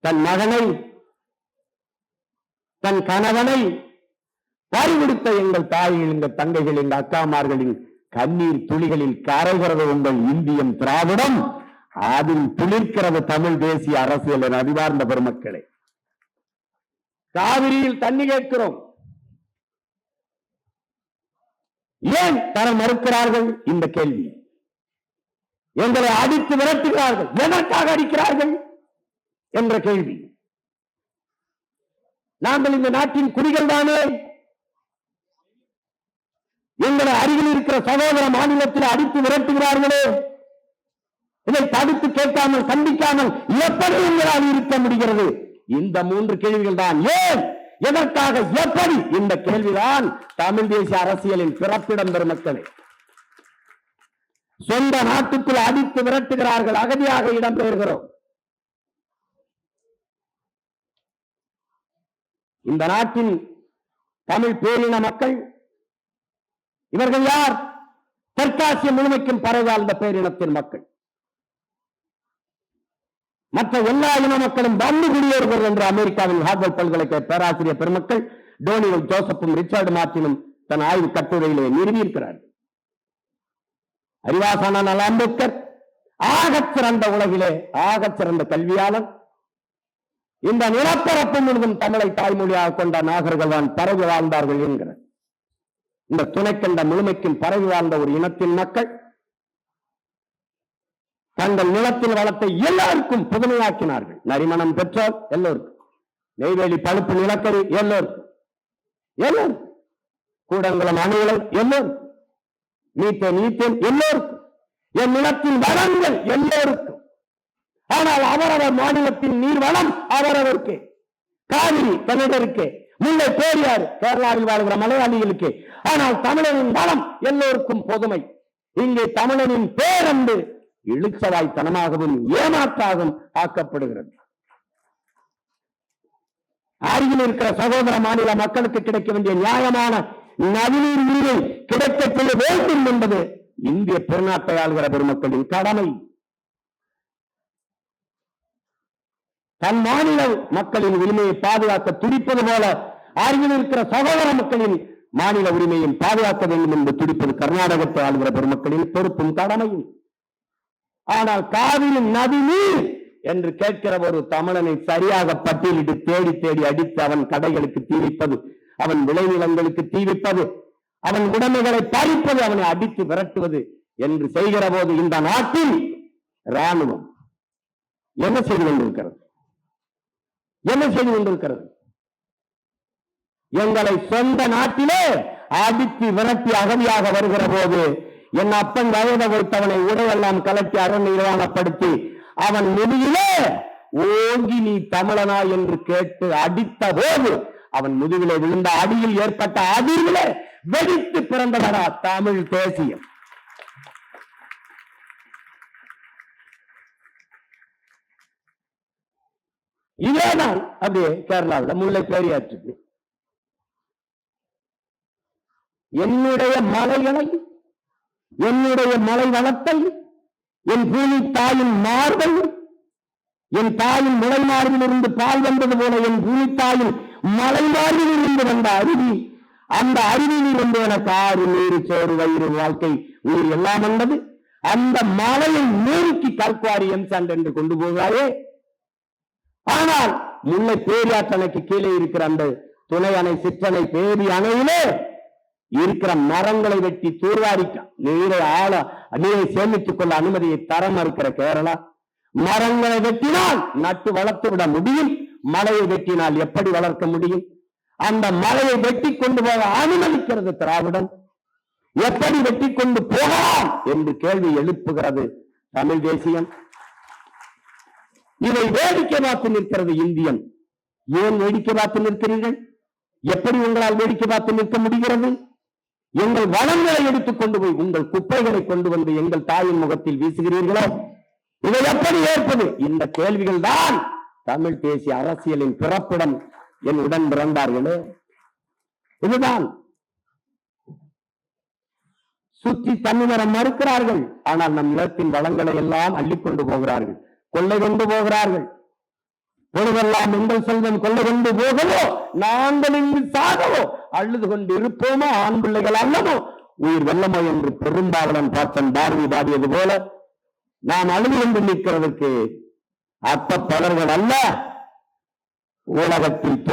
தன் மகனை, தன் கணவனை பறிகொடுத்த எங்கள் தாய்கள், எங்கள் தங்கைகள், எங்கள் அக்காமார்களின் கண்ணீர் துளிகளில் கரைகிறது உங்கள் இந்தியம் திராவிடம். அதில் துளிர்க்கிறது தமிழ் தேசிய அரசியல். என அறிவார்ந்த பெருமக்களே, காவிரியில் தண்ணி கேட்கிறோம், ஏன் தர மறுக்கிறார்கள்? இந்த கேள்வி. எங்களை அடித்து விரட்டுகிறார்கள், எதற்காக அடிக்கிறார்கள் என்ற கேள்வி. நாங்கள் இந்த நாட்டின் குடிகள் தானே. எங்களை அருகில் இருக்கிற சகோதர மாநிலத்தில் அடித்து விரட்டுகிறார்களே, இதை தடுத்து கேட்காமல் கண்டிக்காமல் எப்படி எங்களால் இருக்க முடிகிறது? இந்த 3 கேள்விகள் தான். ஏன், எதற்காக, எப்படி? இந்த கேள்விதான் தமிழ் தேசிய அரசியலின் பிறப்பிடம் பெருமக்களே. சொந்த நாட்டுக்குள் அடித்து விரட்டுகிறார்கள், அகதியாக இடம்பெறுகிறோம். இந்த நாட்டின் தமிழ் பேரின மக்கள் இவர்கள் யார்? தெற்காசிய முழுமைக்கும் பரவாழ்ந்த பேரினத்தின் மக்கள். மற்ற எல்லா இன மக்களும் வந்து குடியேறுகிறது என்று அமெரிக்காவின் ஹார்வர்ட் பல்கலைக்கழக பேராசிரியர் பெருமக்கள் டோனியல் ஜோசப்பும் ரிச்சர்ட் மார்டினும் தன் ஆய்வு கட்டுரையிலே நிறுவியிருக்கிறார். அறிவாசான அம்பேத்கர் ஆகச் சிறந்த உலகிலே ஆகச் சிறந்த கல்வியாளர். இந்த நிலப்பரப்பு முழுவதும் தமிழை தாய்மொழியாக கொண்ட நாகர்கள் பரவி வாழ்ந்தார்கள் என்கிறார். இந்த துணைக்கண்ட முழுமைக்கும் பரவி வாழ்ந்த ஒரு இனத்தின் மக்கள் தங்கள் நிலத்தில் வளத்தை எல்லாருக்கும் புதுமையாக்கினார்கள். நரிமணம் பெற்றோர் எல்லோருக்கும், நெய்வேலி பழுப்பு நிலக்கரி எல்லோருக்கும், எல்லோரும் கூடங்குளம் அணுகுளம் எல்லோருக்கும், நீத்தேன் எல்லோருக்கும், என் நிலத்தின் வளங்கள் எல்லோருக்கும். ஆனால் அவரவர் மாநிலத்தின் நீர் வளம் அவரவருக்கு. காவிரி கன்னடருக்கு, முல்லை பெரியாறு கேரளாவில் வாழ்கிற மலையாளிகளுக்கு. ஆனால் தமிழனின் வளம் எல்லோருக்கும் பொதுமை. இங்கே தமிழனின் பேரன்பு இழுச்சவாய்த்தனமாகவும் ஏமாற்றாகவும் ஆக்கப்படுகிறது. அருகில் இருக்கிற சகோதர மாநில மக்களுக்கு கிடைக்க வேண்டிய நியாயமான நதிநீர் நீரை கிடைக்கச் செய்ய வேண்டும் என்பது இந்திய பெருநாட்டை ஆளுகிற பெருமக்களின் கடமை. தன் மாநில மக்களின் உரிமையை பாதுகாக்க துடிப்பது போல அருகில் இருக்கிற சகோதர மக்களின் மாநில உரிமையும் பாதுகாக்க வேண்டும் என்று துடிப்பது கர்நாடகத்தை ஆளுகிற பெருமக்களின் பொறுப்பும் கடமையும். ஆனால் காவிரி நதி நீர் என்று கேட்கிற ஒரு தமிழனை சரியாக பட்டியலிட்டு தேடி தேடி அடித்து அவன் கடைகளுக்கு தீ வைப்பது, அவன் விளைநிலங்களுக்கு தீ வைப்பது, அவன் உடைமைகளை பறிப்பது, அவனை அடித்து விரட்டுவது என்று செய்கிற போது இந்த நாட்டில் ராணுவம் என்ன செய்து கொண்டிருக்கிறது? என்ன செய்து கொண்டிருக்கிறது? எங்களை சொந்த நாட்டிலே அடித்து விரட்டி அகதியாக வருகிற போது என் அப்பன் வயதை வைத்தவனை உடையெல்லாம் கலட்டி அரண் நிர்வாணப்படுத்தி அவன் முதுகிலே ஓங்கி நீ தமிழனா என்று கேட்டு அடித்த போது அவன் முதுகிலே விழுந்த அடியில் ஏற்பட்ட அதிர்விலே வெடித்து பிறந்தவரா தமிழ் தேசியம். இதேதான் அப்படியே கேரளாவில் முல்லை பெரியாற்றுக்கு என்னுடைய மலைகளை, என்னுடைய மலை வளத்தை, என் பூமி தாயின் மார்பை, என் தாயின் முளை மார்பில் இருந்து பால் வந்தது போல என் பூமி தாயின் மலை மார்பில் இருந்து வந்த அருவி, அந்த அருவியில் இருந்து எனக்கு ஆறு நீர் சோறு வயிறு வாழ்க்கை உயிர் எல்லாம் வந்தது. அந்த மலையை நெருக்கி கல்குவாரி எம்சாண்ட் என்று கொண்டு போகிறாயே. ஆனால் முல்லை பேரியாற்றணைக்கு கீழே இருக்கிற அந்த துணை அணை சிற்றணை பேரி அணையிலே இருக்கிற மரங்களை வெட்டி தூர்வாரிக்க நீரை சேமித்துக் கொள்ள அனுமதியை தர மறுக்கிற கேரளா. மரங்களை வெட்டினால் நட்டு வளர்த்து விட முடியும், மலையை வெட்டினால் எப்படி வளர்க்க முடியும்? அந்த மலையை வெட்டி கொண்டு போக அனுமதிக்கிறது திராவிடம். எப்படி வெட்டி கொண்டு போகலாம் என்று கேள்வி எழுப்புகிறது தமிழ் தேசியம். இதை வேடிக்கை பார்த்து நிற்கிறது இந்தியன். ஏன் வேடிக்கை பார்த்து நிற்கிறீர்கள்? எப்படி உங்களால் வேடிக்கை பார்த்து நிற்க முடிகிறது? எங்கள் வளங்களை எடுத்துக் கொண்டு போய் உங்கள் குப்பைகளை கொண்டு வந்து எங்கள் தாயின் முகத்தில் வீசுகிறீர்களோ? இதை எப்படி ஏற்பது? இந்த கேள்விகள் தான் தமிழ் தேசிய அரசியலின் பிறப்பிடம். என் உடன் பிறந்தார்களே, இதுதான். சுற்றி தன்னிமரம் மறுக்கிறார்கள், ஆனால் நம் நிலத்தின் வளங்களை எல்லாம் அள்ளிக்கொண்டு போகிறார்கள், கொள்ளை கொண்டு போகிறார்கள். பொழுதெல்லாம் எங்கள் செல்வம் கொள்ளை கொண்டு போகவோ, நாங்கள் இங்கு சாகவோ, அழுது கொண்டு இருப்போமோ, ஆண் பிள்ளைகள் அல்லவோ, உயிர் வெல்லமோ என்று பெரும்பாவலன் பாட்டன் பாரதி பாடியது போல நாம் அழுது கொண்டு நிற்கிறதுக்கு அத்த பலர்கள் அல்ல, உலகத்தில்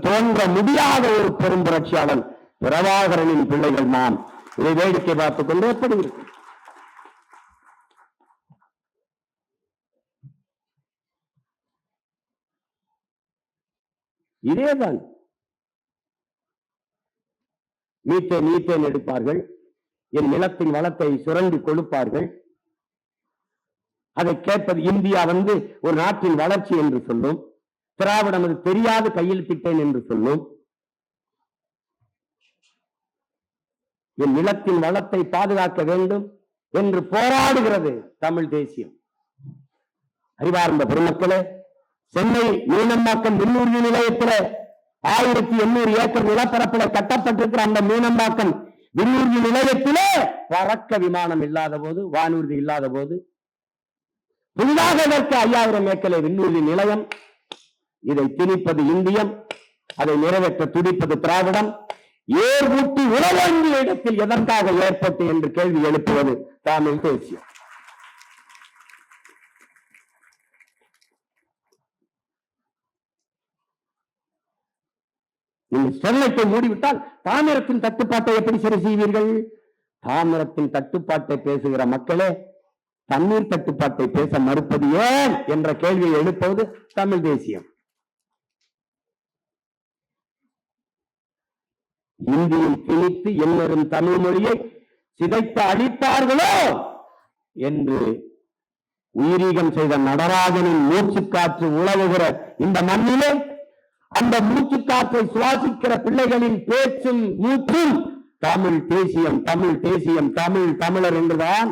தோன்ற முடியாத ஒரு பெரும் புரட்சியாளன் பிரபாகரனின் பிள்ளைகள் நாம். இதை வேடிக்கை பார்த்துக் கொண்டு எப்படி இருக்கு? இதேதான். மீத்தேன் எடுப்பார்கள், என் நிலத்தின் வளத்தை சுரண்டி கொடுப்பார்கள். அதை கேட்பது இந்தியா ஒரு நாட்டின் வளர்ச்சி என்று சொல்லும். திராவிடம் அது தெரியாது கையெழுத்திட்டேன் என்று சொல்லும். என் நிலத்தின் வளத்தை பாதுகாக்க வேண்டும் என்று போராடுகிறது தமிழ் தேசியம். அறிவார்ந்த பெருமக்களே, சென்னை மீனம்பாக்கம் விண்ணூர்தி நிலையத்தில் 1800 ஏக்கர் நிலப்பரப்பில் கட்டப்பட்டிருக்கிற அந்த மீனம்பாக்கம் விண்ணூர்தி நிலையத்திலே பறக்க விமானம் இல்லாத போது, வானூர்தி இல்லாத போது, புதிதாக 5000 ஏக்கரை விண்ணூர்தி நிலையம். இதை திணிப்பது இந்தியம், அதை நிறைவேற்ற துடிப்பது திராவிடம். ஏர்கூட்டி உற வேண்டிய இடத்தில் எதற்காக ஏற்பட்டு என்று கேள்வி எழுப்புவது தமிழ் தேசியம். நீங்கள் ஸ்டெர்லைட்டை மூடிவிட்டால் தாமிரத்தின் தட்டுப்பாட்டை எப்படி சரி செய்வீர்கள்? தாமிரத்தின் தட்டுப்பாட்டை பேசுகிற மக்களே தண்ணீர் தட்டுப்பாட்டை பேச மறுப்பது ஏன் என்ற கேள்வியை எழுப்புவது தமிழ் தேசியம். இந்தியை திணித்து என்னரும் தமிழ் மொழியை சிதைத்து அழித்தார்களோ என்று உயிரீகம் செய்த நடராஜனின் மூச்சுக்காற்று உழவுகிற இந்த மண்ணிலே அந்த மூச்சுக்காற்றை சுவாசிக்கிற பிள்ளைகளின் பேச்சும் மூச்சும் தமிழ் தேசியம், தமிழ் தேசியம், தமிழ் தமிழர் என்றுதான்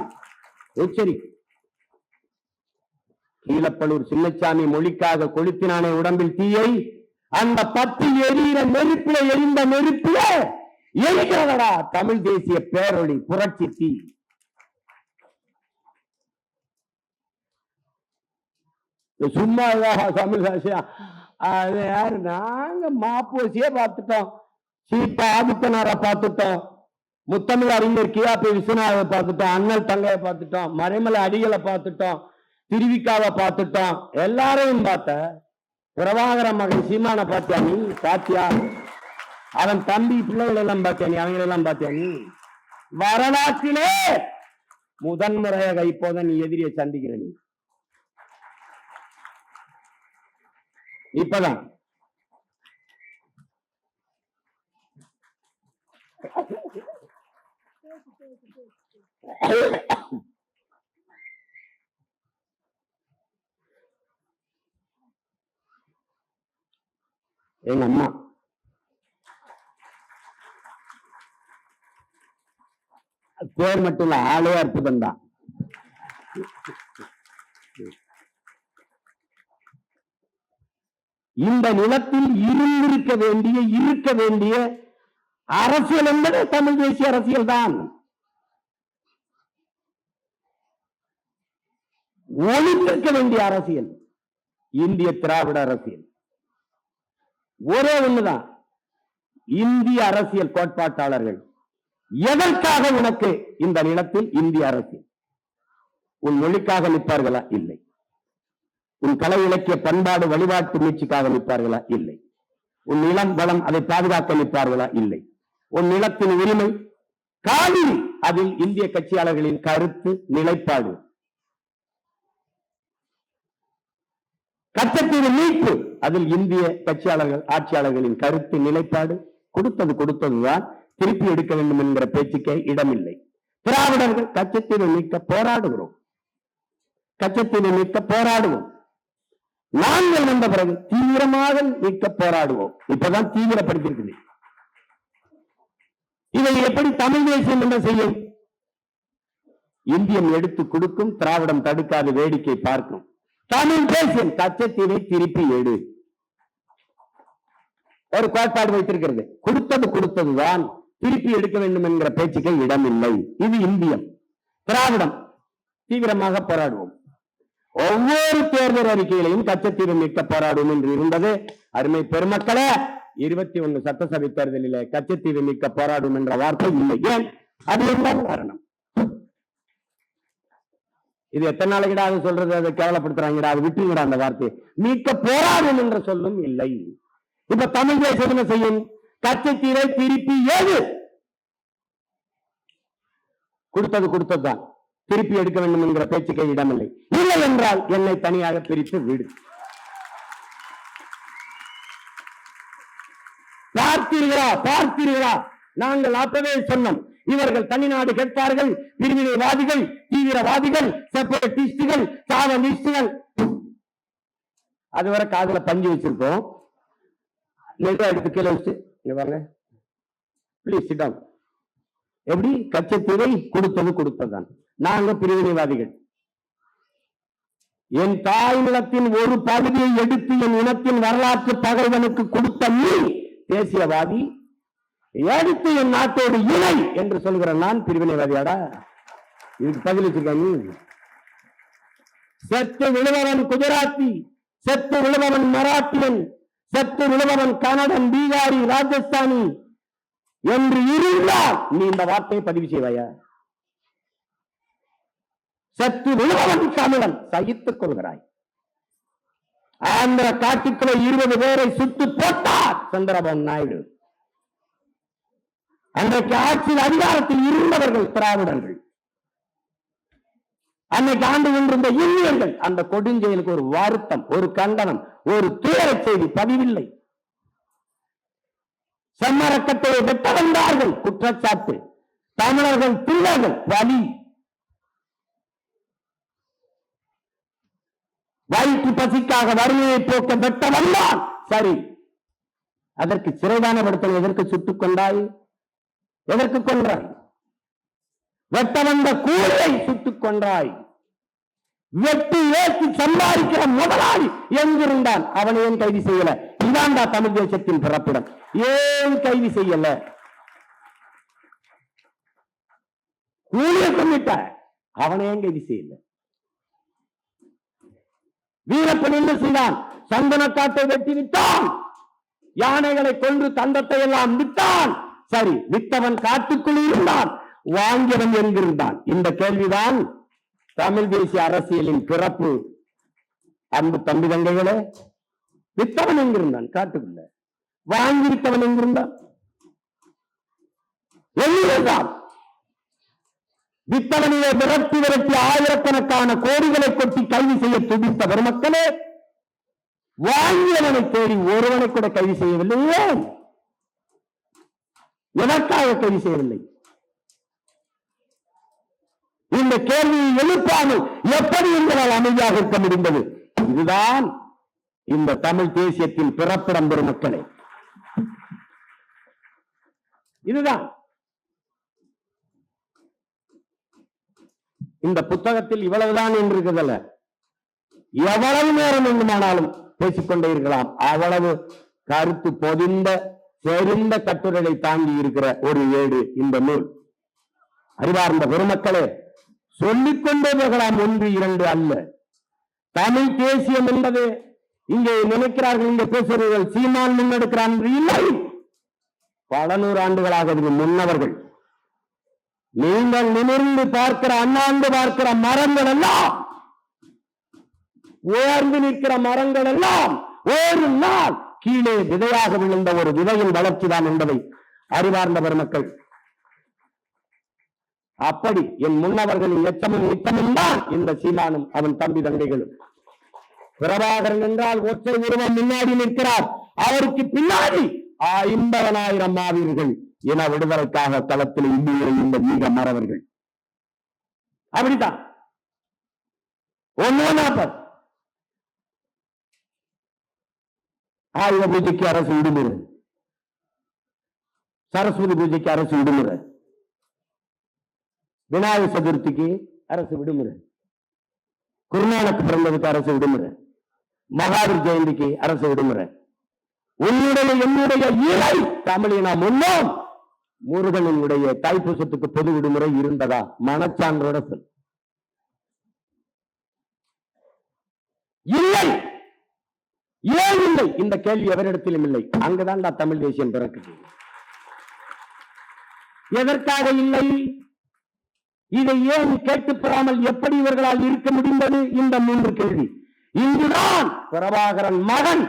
எச்சரிக்கை. கீழப்பழூர் சின்னசாமி மொழிக்காக கொளுத்தினானே உடம்பில் தீயை, அந்த பத்து எரியிற நெருப்பில எரிந்த நெருப்பில எரிகிறதடா தமிழ் தேசிய பேரொளி புரட்சி தீ. சும்மா தமிழ் அது யாரு? நாங்க மாப்போசியே பார்த்துட்டோம், சீப்பா ஆதித்தனாரை பார்த்துட்டோம், முத்தமிழ் அறிஞர் கியாபி விஸ்வநாதை பார்த்துட்டோம், அண்ணல் தங்கையை பார்த்துட்டோம், மறைமலை அடிகளை பார்த்துட்டோம், திருவிக்காவை பார்த்துட்டோம், எல்லாரையும் பார்த்த. பிரபாகர மகன் சீமான பாத்தியா நீ? பாத்தியா? அவன் தம்பி பிள்ளைகள் எல்லாம் பாத்தியா நீ? அவங்க எல்லாம் பாத்தியா நீ? வரலாற்றிலே முதன்முறையாக இப்போதான் நீ எதிரியை சந்திக்கிற. நீ இப்பதான் எங்க அம்மா பேர் மட்டும் இல்ல, ஆளே அற்புதம் தான். இந்த நிலத்தில் இருக்க வேண்டிய அரசியல் என்பது தமிழ் தேசிய அரசியல் தான். ஒளிந்திருக்க வேண்டிய அரசியல் இந்திய திராவிட அரசியல். ஒரே ஒண்ணுதான், இந்திய அரசியல் கோட்பாட்டாளர்கள் எதற்காக உனக்கு இந்த நிலத்தில் இந்திய அரசியல்? உன் மொழிக்காக நிற்பார்களா? இல்லை. உன் கலை இலக்கிய பண்பாடு வழிபாட்டு மீட்சிக்காக நிற்பார்களா? இல்லை. உன் நிலம் வளம் அதை பாதுகாக்க நிற்பார்களா? இல்லை. உன் நிலத்தின் உரிமை காலி, அதில் இந்திய கட்சியாளர்களின் கருத்து நிலைப்பாடு. கச்சத்தீவு மீட்பு, அதில் இந்திய கட்சியாளர்கள் ஆட்சியாளர்களின் கருத்து நிலைப்பாடு. கொடுத்ததுதான், திருப்பி எடுக்க வேண்டும் என்கிற பேச்சுக்கே இடமில்லை. திராவிடர்கள் கச்சத்தீவை மீட்க போராடுகிறோம், கச்சத்தீவை மீட்க போராடுவோம். நாங்கள் வந்த பிறகு தீவிரமாக மீட்க போராடுவோம். இப்பதான் தீவிரப்படுத்திருக்குது. இதை எப்படி தமிழ் தேசியம் என்ன செய்யும்? இந்தியம் எடுத்து கொடுக்கும், திராவிடம் தடுக்காது வேடிக்கை பார்க்கும். தமிழ் தேசியம் கச்சத்தீவை திருப்பி எடு ஒரு கோட்பாடு வைத்திருக்கிறது. கொடுத்ததுதான், திருப்பி எடுக்க வேண்டும் என்கிற பேச்சுக்கு இடமில்லை. இது இந்தியம். திராவிடம் தீவிரமாக போராடுவோம். ஒவ்வொரு தேர்தல் அறிக்கையிலையும் கச்சத்தீவை மீட்க போராடுவோம் என்று இருந்தது. அருமை பெருமக்களே, 21 சட்டசபை தேர்தலில் கச்சத்தீவை மீட்க போராடும் என்ற வார்த்தை இல்லை. ஏன்? அது என்ன காரணம்? இது எத்தனை நாளைக்கிடா அது சொல்றது? அதை கேவலப்படுத்துறாங்கடா, அது விட்டுங்கடா அந்த வார்த்தை. மீட்க போராடும் என்ற சொல்லும் இல்லை. இப்ப தமிழ் தேசம் என்ன செய்யும்? கச்சத்தீவை திருப்பி ஏது? கொடுத்ததுதான், திருப்பி எடுக்க வேண்டும் என்கிற பேச்சுக்கே இடமில்லை. இல்லை என்றால் என்னை தனியாக பிரித்து விடு. பார்த்தீர்களா? நாங்கள் அப்பவே சொன்னோம், இவர்கள் தனிநாடு கேட்பார்கள், பிரிவினைவாதிகள், தீவிரவாதிகள், செப்பரேட்டிஸ்டுகள், சாவனிஸ்டுகள். அதுவரை காதுல பஞ்சு வச்சிருக்கோம். எடுத்து கீழே வச்சு பிளீஸ் சிட் டவுன். எப்படி கச்சத்தீவை கொடுத்ததுதான். நாங்க பிரிவினைவாதிகள். என் தாய் நிலத்தின் ஒரு பகுதியை எடுத்து என் இனத்தின் வரலாற்று பகைவனுக்கு கொடுத்த நீ தேசியவாதி, எடுத்து என் நாட்டோடு இணை என்று சொல்கிற நான் பிரிவினைவாதியாடா? இதுக்கு பதில் வச்சிருக்க. செத்து விழுபவன் குஜராத்தி, செத்து விழுபவன் மராட்டியன், செத்து விழுபவன் கன்னடன், பீகாரி, ராஜஸ்தானி என்று இருந்தால் நீ இந்த வார்த்தையை பதிவு செய்வாயா? சற்று விழுபவன் தமிழன் சகித்துக் கொள்கிறாய். ஆந்திர காட்டுக்குள்ள 20 பேரை சுட்டு போட்டார் சந்திரபாபு நாயுடு. அன்றைக்கு ஆட்சியில் அதிகாரத்தில் இருந்தவர்கள் திராவிடர்கள், அன்னைக்கு ஆண்டு கொண்டிருந்த இந்தியர்கள். அந்த கொடுஞ்செயலுக்கு ஒரு வருத்தம், ஒரு கண்டனம், ஒரு துயர செய்தி பதிவில்லை. செம்மரக்கட்டையை வெட்ட வந்தார்கள் குற்றச்சாட்டு. தமிழர்கள் பிள்ளைகள் வலி. வயிற்று பசிக்காக வறுமையை போக்க வெட்ட வந்தான். சரி, அதற்கு சிறைதானப்படுத்தல் எதற்கு சுட்டுக் கொண்டாய்? எதற்கு கொன்றாய்? வெட்ட வந்த கூலியை சுட்டுக் கொன்றாய். வெட்டி ஏற்றி சம்பாதிக்கிற முதலாளி எங்கிருந்தான்? அவனை ஏன் கைது செய்யல? இதாண்டா தமிழ் தேசத்தின் பிறப்பிடம். ஏன் கைது செய்யல? கூலியை கொண்டுட்ட, அவனை ஏன் கைது செய்யல? வீரப்பன் என்ன செய்தான்? சந்தனக்காட்டை வெட்டி விட்டான், யானைகளை கொன்று தந்தத்தை எல்லாம் விட்டான். சரி, வித்தவன் காட்டுக்குள் இருந்தான், வாங்கியவன் எங்கிருந்தான்? இந்த கேள்விதான் தமிழ் தேசிய அரசியலின் பிறப்பு. அன்பு தம்பி தங்கைகளே, வித்தவன் எங்கிருந்தான்? காட்டுக்குள்ள. வாங்கிவிட்டவன் எங்கிருந்தான்? எங்கிருந்தான்? வித்தவனிலே விரட்டி ஆயிரக்கணக்கான கோடிகளை கொட்டி கைது செய்ய துடித்த பெருமக்களே, வாங்கியவனை தேடி ஒருவனை கூட கைது செய்யவில்லை. எதற்காக கைது செய்யவில்லை? இந்த கேள்வியை எழுப்பாமல் எப்படி எங்களால் அமைதியாக இருக்க முடிந்தது? இதுதான் இந்த தமிழ் தேசியத்தின் பிறப்பிடம் பெருமக்களே. இதுதான். இந்த புத்தகத்தில் இவ்வளவுதான் என்று இருக்குதல்ல, எவ்வளவு நேரம் வேண்டுமானாலும் பேசிக்கொண்டே இருக்கலாம். அவ்வளவு கருத்து பொதிந்த செறிந்த கட்டுரைகளை தாங்கி இருக்கிற ஒரு ஏடு இந்த நூல். அறிவார்ந்த பெருமக்களே, சொல்லிக்கொண்டே போகலாம், 1, 2 அல்ல. தமிழ் தேசியம் என்பது இங்கே நினைக்கிறார்கள், இங்கே பேசுகிறீர்கள், சீமான் முன்னெடுக்கிறான் இல்லை. பல 100 ஆண்டுகளாக இதுக்கு முன்னவர்கள். நீங்கள் நிமிர்ந்து பார்க்கிற, அண்ணாந்து பார்க்கிற மரங்கள் எல்லாம், உயர்ந்து நிற்கிற மரங்கள் எல்லாம் ஒரு நாள் கீழே விதையாக விழுந்த ஒரு விதையின் வளர்ச்சிதான் என்பதை அறிவார்ந்த பெருமக்கள். அப்படி என் முன்னவர்களின் எச்சமும் நிச்சமும் தான் இந்த சீமானும் அவன் தம்பி தங்கைகளும். பிரபாகரன் என்றால் ஒற்றை உருவம் முன்னாடி நிற்கிறார், அவருக்கு பின்னாடி 50,000 மாவீரர்கள் இன விடுதலைக்காக களத்தில் இந்த மீக மறவர்கள். அப்படித்தான் 140. ஆயுத பூஜைக்கு அரசு விடுமுறை, சரஸ்வதி பூஜைக்கு அரசு விடுமுறை, விநாயகர் சதுர்த்திக்கு அரசு விடுமுறை, குருநானக் பிறந்ததுக்கு அரசு விடுமுறை, மகாவீர் ஜெயந்திக்கு அரசு விடுமுறை. உன்னுடைய என்னுடைய இலை தமிழின முன்னோம் முருகனுடைய தைப்பூசத்துக்கு பொது விடுமுறை இருந்ததா? மனச்சான்றோட சொல். இல்லை. ஏன் இல்லை? இந்த கேள்வி எவரிடத்திலும் இல்லை. அங்குதான் தமிழ் தேசியம் பிறக்குது. எதற்காக இல்லை? இதை ஏன் கேட்டு பெறாமல் எப்படி இவர்களால் இருக்க முடிந்தது? இந்த 3 கேள்வி. இங்குதான் பிரபாகரன் மகன்,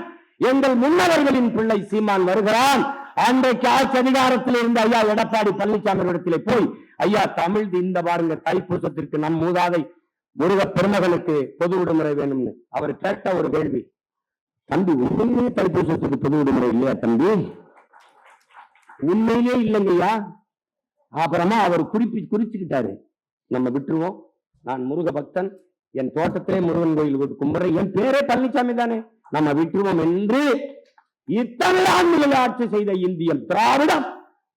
எங்கள் முன்னவர்களின் பிள்ளை சீமான் வருகிறான். அன்றைக்கு ஆட்சி அதிகாரத்தில் இருந்த ஐயா எடப்பாடி பழனிசாமி இடத்திலே போய், ஐயா தமிழ் இந்த பாருங்க, தைப்பூசத்திற்கு நம் மூதாதை முருக பெருமகனுக்கு பொது விடுமுறை வேணும்னு அவர் கேட்ட ஒரு கேள்வி. தம்பி, உண்மையிலே தைப்பூசத்துக்கு பொது விடுமுறை இல்லையா தம்பி? உண்மையிலே இல்லைங்கய்யா. அப்புறமா அவர் குறிச்சுக்கிட்டாரு, நம்ம விட்டுருவோம், நான் முருக பக்தன், என் தோட்டத்திலே முருகன் கோயில் கும்பிடுறேன், என் பேரே பழனிசாமி தானே, நம்ம விட்டுருவோம் என்று இத்தனை ஆண்டுகள் ஆட்சி செய்த இந்தியம் திராவிடம்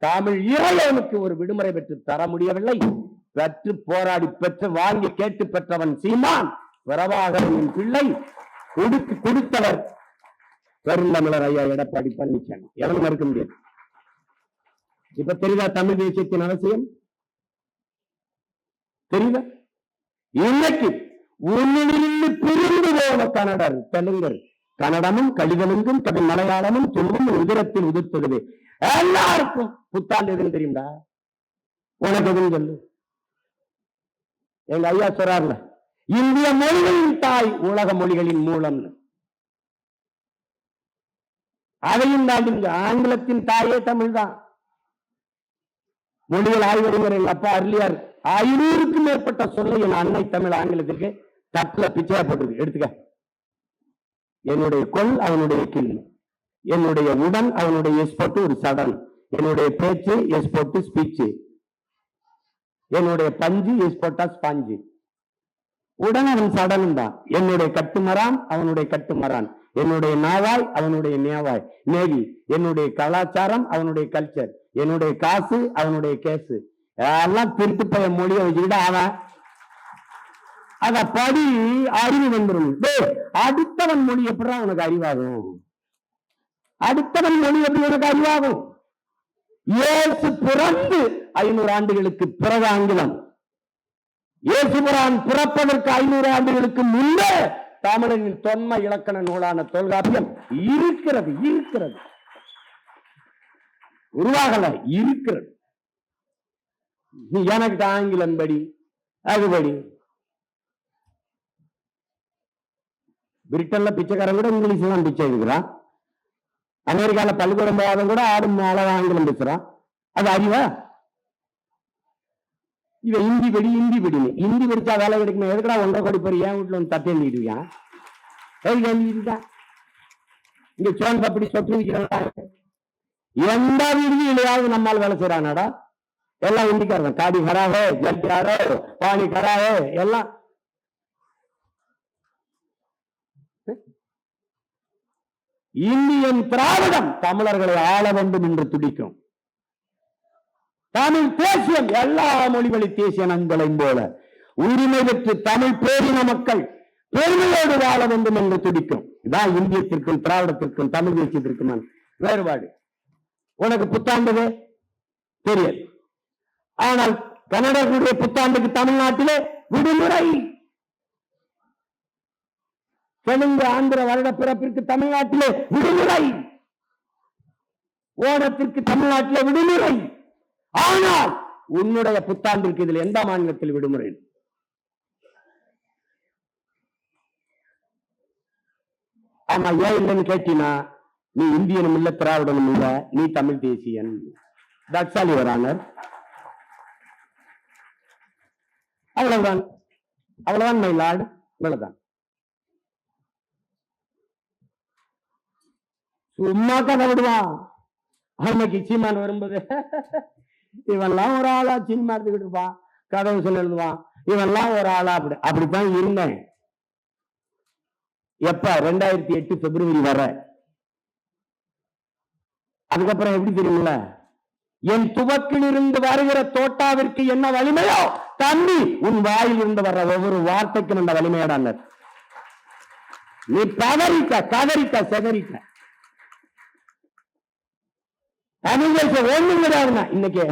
தமிழ் இறைவனுக்கு ஒரு விடுமுறை பெற்று தர முடியவில்லை. பெற்று போராடி பெற்று வாங்கி கேட்டு பெற்றவன் சீமான் பிரபாகரனின் பிள்ளை, கொடுத்தவர் பெருந்தமிழர் ஐயா எடப்பாடி பழனிசாமி. எவனும் மறுக்க முடியாது. இப்ப தெரியுதா தமிழ் தேசியத்தின் அவசியம்? தெரியுதா? இன்னைக்கு உன்னிலிருந்து பிரிந்து போன கன்னடர் தெலுங்கர், கன்னடமும் கடிதலுங்கும் தமிழ் மலையாளமும் துன்பும் உதிரத்தில் உதிர்த்தது. எல்லாருக்கும் புத்தாண்டு எதுன்னு தெரியும்டா, உனக்கு எதுன்னு சொல்லு. எங்க ஐயா சொல்றாருல, இந்திய மொழிகளின் தாய் உலக மொழிகளின் மூலம். அதையும் தாண்டி ஆங்கிலத்தின் தாயே தமிழ் தான். மொழிகள் ஆய்வறிஞர் எங்க அப்பா அருளியார் 500க்கும் மேற்பட்ட சொல்ல என் அன்னை தமிழ் ஆங்கிலத்திற்கு தட்டுல பிச்சையா போட்டுருக்கு. எடுத்துக்க. என்னுடைய கொல் அவனுடைய கில், என்னுடைய உடன் அவனுடைய எஸ்போர்ட் ஒரு சடன், என்னுடைய பேச்சு எஸ்போர்ட் ஸ்பீச்சு, என்னுடைய பஞ்சு எஸ்போர்ட்டா ஸ்பாஞ்சு. உடன் அவன் சடனும் தான். என்னுடைய கட்டுமரான் அவனுடைய கட்டுமரான், என்னுடைய நாவாய் அவனுடைய நேவாய் நேவி, என்னுடைய கலாச்சாரம் அவனுடைய கல்ச்சர், என்னுடைய காசு அவனுடைய கேசு. எல்லாம் திருட்டு பைய மொழியை வச்சுக்கிட்டு அவன் அத படி அறிவு வந்துடும். அடுத்தவன் மொழி எப்படிதான் உனக்கு அறிவாகும்? அடுத்தவன் மொழி எப்படி உனக்கு அறிவாகும்? இயேசு பிறந்து 500 ஆண்டுகளுக்கு பிறகு ஆங்கிலம், இயேசுபிரான் பிறப்பதற்கு 500 ஆண்டுகளுக்கு முன்னே தமிழனின் தொன்ம இலக்கண நூலான தொல்காப்பியம் இருக்கிறது. உருவாகல, இருக்கிறது. நீ எனக்கு ஆங்கிலம் படி, அதுபடி. பிரிட்டன்ல பிச்சைக்காரன் கூட இங்கிலீஷ் தான் பிச்சை இருக்கிறான். அமெரிக்கால பள்ளிக்கூடம் போகாதவன் கூட ஆடும் அளவு ஆங்கிலம் பேசுறான். அது அறிவா? இவன் இந்தி படி இந்தி படிச்சா வேலை கிடைக்கணும். எதுக்கடா 1.5 கோடி பேர் என் வீட்டுல வந்து தட்டி எழுதிட்டு இருக்கான்? இங்க சோன் பப்படி சொத்து விற்கிறான். எந்த வீடுலையாவது நம்மால் வேலை செய்யறானாடா? எல்லாம் இந்திக்காரன். காடி கராவே, ஜல்காரோ, பாணி கராவே எல்லாம். இந்தியன் திராவிடம் தமிழர்களை ஆள வேண்டும் என்று துடிக்கும். தமிழ் தேசியம் எல்லா மொழிவழி தேசிய நண்பர்களையும் போல உரிமை பெற்று தமிழ் பேரின மக்கள் பெருமையோடு வாழ வேண்டும் என்று துடிக்கும். இதான் இந்தியத்திற்கும் திராவிடத்திற்கும் தமிழ் தேசியத்திற்கும் வேறுபாடு. உனக்கு புத்தாண்டு தெரியாது. ஆனால் கன்னடர்களுடைய புத்தாண்டுக்கு தமிழ்நாட்டிலே விடுமுறை. தெலுங்கு ஆந்திர வருட பிறப்பிற்கு தமிழ்நாட்டிலே விடுமுறை. ஓணத்திற்கு தமிழ்நாட்டிலே விடுமுறை. ஆனால் உன்னுடைய புத்தாண்டிற்கு இதில் எந்த மாநிலத்தில் விடுமுறை? ஆமா, ஏன் இல்லைன்னு கேட்டீங்கன்னா, நீ இந்தியனும் இல்ல திராவிடனும் இல்ல, நீ தமிழ் தேசியன். That's all your honour. அவ்வளவுதான், அவ்வளவுதான் மை லார்ட், இவ்வளவுதான். சும்மா கதை விடுவான். அன்னைக்கு சீமான் வரும்போது இவன்லாம் ஒரு ஆளா சினிமா எடுத்துக்கிட்டு இருப்பான், கதவு சொல்ல எழுதுவான். இவன்லாம் ஒரு ஆளா அப்படித்தான் இருந்தேன். எப்ப 2008 பிப்ரவரி வர. அதுக்கப்புறம் எப்படி தெரியுமில்ல, என் துவக்கில் இருந்து வருகிற தோட்டாவிற்கு என்ன வலிமையோ தம்பி உன் வாயில் இருந்து வர்ற ஒவ்வொரு வார்த்தைக்கும் அந்த வலிமையோட நீ கதறிக்க செதறிக்க. ஒண்ணும் கிடையாதுன்னா இன்னைக்கு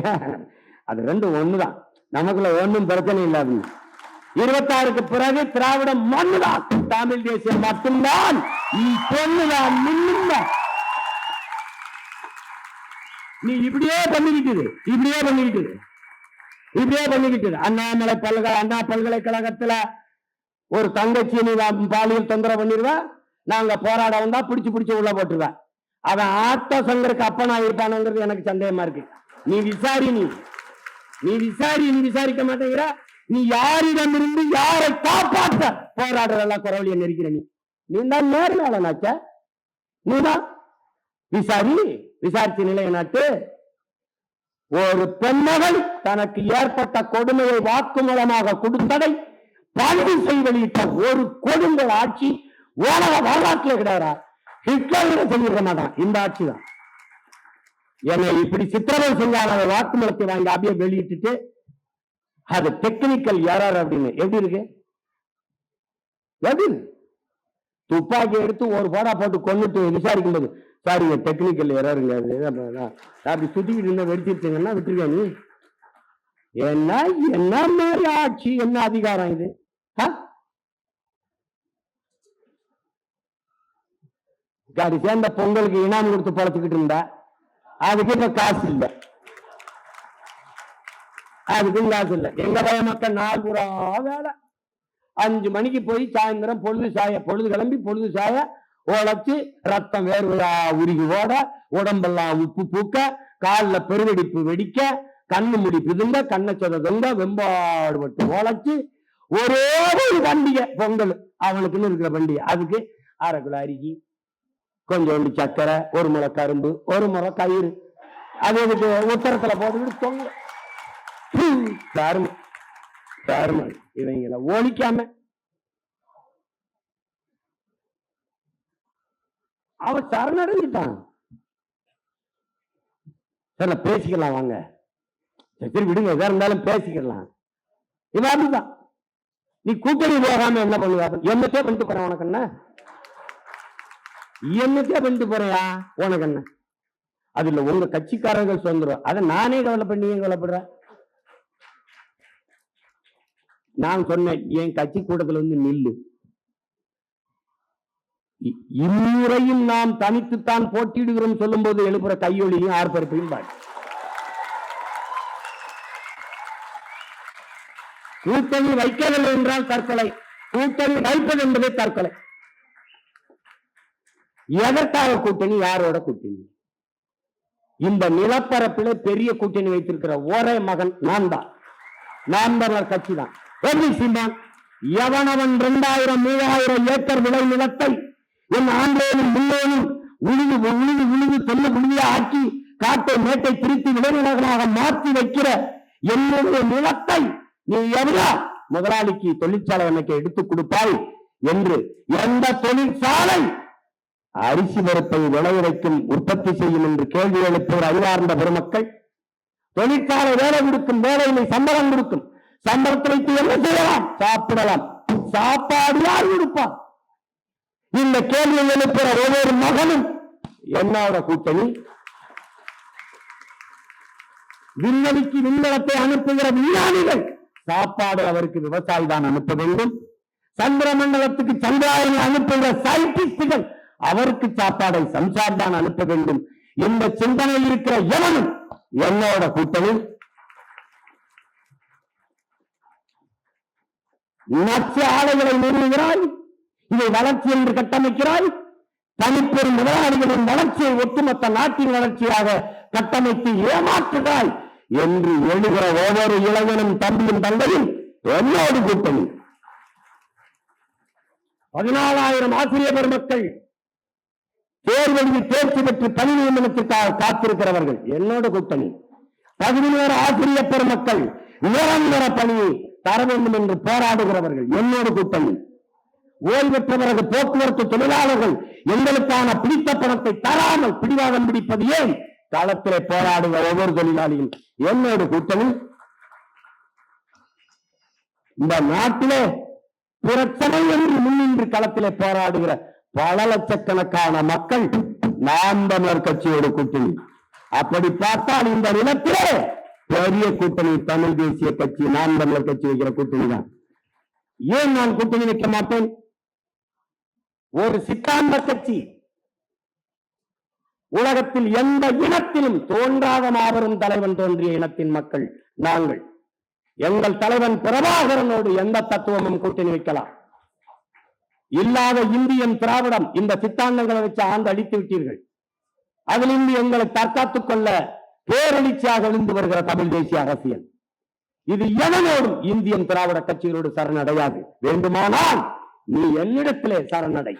அது ரெண்டும் ஒண்ணுதான். நமக்குள்ள ஒண்ணும் பிரச்சனை இல்லாது. 26க்கு பிறகு திராவிடம் மண்ணுதான், தமிழ் தேசியம் மட்டும்தான். நீ பொண்ணுதான், நின்னுதான். நீ இப்படியே பண்ணிக்கிட்டு அண்ணாமலை அண்ணா பல்கலைக்கழகத்துல ஒரு தங்கச்சி நீ பாலியல் தொந்தரவு பண்ணிருவா, நாங்க போராட வந்தா பிடிச்சு உள்ள போட்டுருவேன். அவன் ஆட்டோ சங்கருக்கு அப்பனா இருப்பானுங்கிறது எனக்கு சந்தேகமா இருக்கு. நீ விசாரிக்க மாட்டேங்கிற. நீ யாரிடமிருந்து யாரை காப்பாற்ற போராடுறதெல்லாம் குறவழியை நெருக்கிற. நீ தான் நேர்மையாளனாச்ச. நீதான் விசாரிச்சு நிலைய நாட்டு. ஒரு பெண்மகள் தனக்கு ஏற்பட்ட கொடுமையை வாக்குமூலமாக கொடுத்ததை பாண்டிசை வெளியிட்ட ஒரு கொடுங்கோல் ஆட்சி உலக வரலாற்றில் கிடையாது. ஹிட்லர் சொல்லிருக்க மாட்டான், இந்த ஆட்சி தான். என்னை இப்படி சித்திரவதை செஞ்சால வாக்குமூலத்தை வாங்கி அப்படியே வெளியிட்டு அது டெக்னிக்கல் எரர் அப்படின்னு எப்படி இருக்கு? துப்பாக்கி எடுத்து ஒரு போடா போட்டு கொண்டுட்டு விசாரிக்கும் போது சாரி டெக்னிக்கல் எரருங்க அப்படி சுத்திக்கிட்டு இருந்தா வெடிச்சிருச்சுங்கன்னா விட்டுருக்க நீ. என்ன என்ன மாதிரி ஆட்சி, என்ன அதிகாரம் இது? காடி சேர்ந்த பொங்கலுக்கு இனாம் கொடுத்து பழச்சுக்கிட்டு இருந்தா அதுக்கு இப்ப காசு இல்லை, அதுக்கும் காசு இல்லை. எங்க பய மக்கள் நாள் பூரா வேலை, 5 மணிக்கு போய் சாயந்தரம் பொழுது கிளம்பி பொழுது சாய உழைச்சு ரத்தம் வேர்வையா உருகி ஓட, உடம்பெல்லாம் உப்பு பூக்க, காலில் பெருவெடிப்பு வெடிக்க, கண்ணு முடி பிதுங்க, கண்ணச்சத தொங்க, வெம்பாடுபட்டு உழைச்சு ஒரே ஒரு பண்டிகை பொங்கல் அவனுக்குன்னு இருக்கிற பண்டிகை. அதுக்கு 1/2 கிலோ அரிசி, கொஞ்சோண்டு சக்கரை, 1 முறை கரும்பு, 1 முறை கயிறு, அது இதுக்கு உத்தரத்துல போட்டுக்கிட்டு தொங்க. இவங்களை ஒழிக்காம அவன் சரணடைஞ்சிட்டான். சரி பேசிக்கலாம் வாங்க, சரி விடுங்க, எதா இருந்தாலும் பேசிக்கலாம். இவன் அப்படிதான். நீ கூட்டணி போகாம என்ன பண்ணுவாங்க? என்னத்தே பண்ணிட்டு போற உனக்கு என்ன? என்னத்தே பண்ணிட்டு போறியா உனக்கு என்ன? அதுல உங்க கட்சிக்காரர்கள் சொந்தரும், அதை நானே கவலை பண்ணி கவலைப்படுறேன். நான் சொன்னேன் என் கட்சி கூட்டத்தில் வந்து நில்லு, இம்முறையும் நாம் தனித்துத்தான் போட்டியிடுகிறோம் சொல்லும் போது எழுப்புற கையொலியும் ஆர்ப்பரிப்பையும் பாரு. கூட்டணி வைக்கவில்லை என்றால் தற்கொலை, கூட்டணி வைப்பது என்பதே தற்கொலை. எதற்காக கூட்டணி? யாரோட கூட்டணி? இந்த நிலப்பரப்பில பெரிய கூட்டணி வைத்திருக்கிற ஒரே மகன் நான் தான், நாம் தமிழர் கட்சி தான். எவனவன் 2000 3000 ஏக்கர் விளை நிலத்தை என் ஆண்டேனும் முன்னேனும் உழுது உழுது உழுது தொல்ல உழுதிய ஆக்கி காட்டை மேட்டை பிரித்து விளைநிலங்களாக மாற்றி வைக்கிற என்னுடைய நிலத்தை நீ எவ்வளோ முதலாளிக்கு தொழிற்சாலை அமைக்க எடுத்துக் கொடுப்பாய் என்று எந்த தொழிற்சாலை அரிசி பருப்பை விளைய வைக்கும் உற்பத்தி செய்யும் என்று கேள்வி எழுப்புகிற அறிவார்ந்த பெருமக்கள், தொழிற்சாலை வேலை கொடுக்கும், வேலையினை சம்பளம் கொடுக்கும், சம்பளத்தை வைத்து என்ன செய்யலாம்? சாப்பிடலாம். சாப்பாடு யார் கொடுப்பார்? இந்த கேள்வி எழுப்புகிற ஒவ்வொரு மகனும் என்னோட கூட்டணி. விண்வெளிக்கு விண்வெளத்தை அனுப்புகிற விஞ்ஞானிகள் சாப்பாடு அவருக்கு விவசாயி தான் அனுப்ப வேண்டும். சந்திர மண்டலத்துக்கு சந்திராயனை அனுப்புகிற சயின்டிஸ்டுகள் அவருக்கு சாப்பாடை சம்சார் தான் அனுப்ப வேண்டும். இந்த சிந்தனையில் இருக்கிற எவனும் என்னோட கூட்டணி. நச்சு ஆலைகளை நிறுவுகிறாய், இதை வளர்ச்சி என்று கட்டமைக்கிறாய். தனிப்பெரும் முதலாளிகளின் வளர்ச்சியை ஒட்டுமொத்த நாட்டின் வளர்ச்சியாக கட்டமைத்து ஏமாற்றுகிறாய் என்று எழுகிற ஒவ்வொரு இளைஞனும் தம்பியும் தந்தையும் என்னோடு கூட்டணி. 14,000 ஆசிரியர் பெருமக்கள் தேர்வெளியில் தேர்ச்சி பெற்று பணி நியமனத்திற்காக காத்திருக்கிறவர்கள் என்னோட கூட்டணி. 17 ஆசிரியர் பெருமக்கள் நிரந்தர பணியை தர வேண்டும் என்று போராடுகிறவர்கள் என்னோட கூட்டணி. ஓய்வு பெற்ற பிறகு போக்குவரத்து தொழிலாளர்கள் எங்களுக்கான பிடித்த பணத்தை தராமல் பிடிவாதம் பிடிப்பது ஏன்? களத்திலே போராடுகிற ஒவ்வொரு தொழிலாளியும் என்னோட கூட்டணி. இந்த நாட்டிலே பிரச்சனை என்று முன்னின்று களத்திலே போராடுகிற பல லட்சக்கணக்கான மக்கள் நாம் தமிழர் கட்சியோட கூட்டணி. அப்படி பார்த்தால் இந்த நிலத்திலே பெரிய கூட்டணி தமிழ் தேசிய கட்சி, நாம் தமிழர் கட்சி வைக்கிற கூட்டணி தான். ஏன் நான் கூட்டணி வைக்க மாட்டேன்? ஒரு சித்தாந்த கட்சி உலகத்தில் எந்த இனத்திலும் தோன்றாத மாபெரும் தலைவன் தோன்றிய இனத்தின் மக்கள் நாங்கள். எங்கள் தலைவன் பிரபாகரனோடு எந்த தத்துவமும் கூட்டணி வைக்கலாம். இல்லாத இந்தியன் திராவிடம் இந்த சித்தாந்தங்களை வச்சு ஆண்டு அடித்து விட்டீர்கள். அதிலிருந்து எங்களை தற்காத்துக் கொள்ள பேரெழுச்சியாக எழுந்து வருகிற தமிழ் தேசிய அரசியல் இது எவனோடும் இந்தியன் திராவிட கட்சிகளோடு சரணடையாது. வேண்டுமானால் நீ என்னிடத்திலே சரணடை,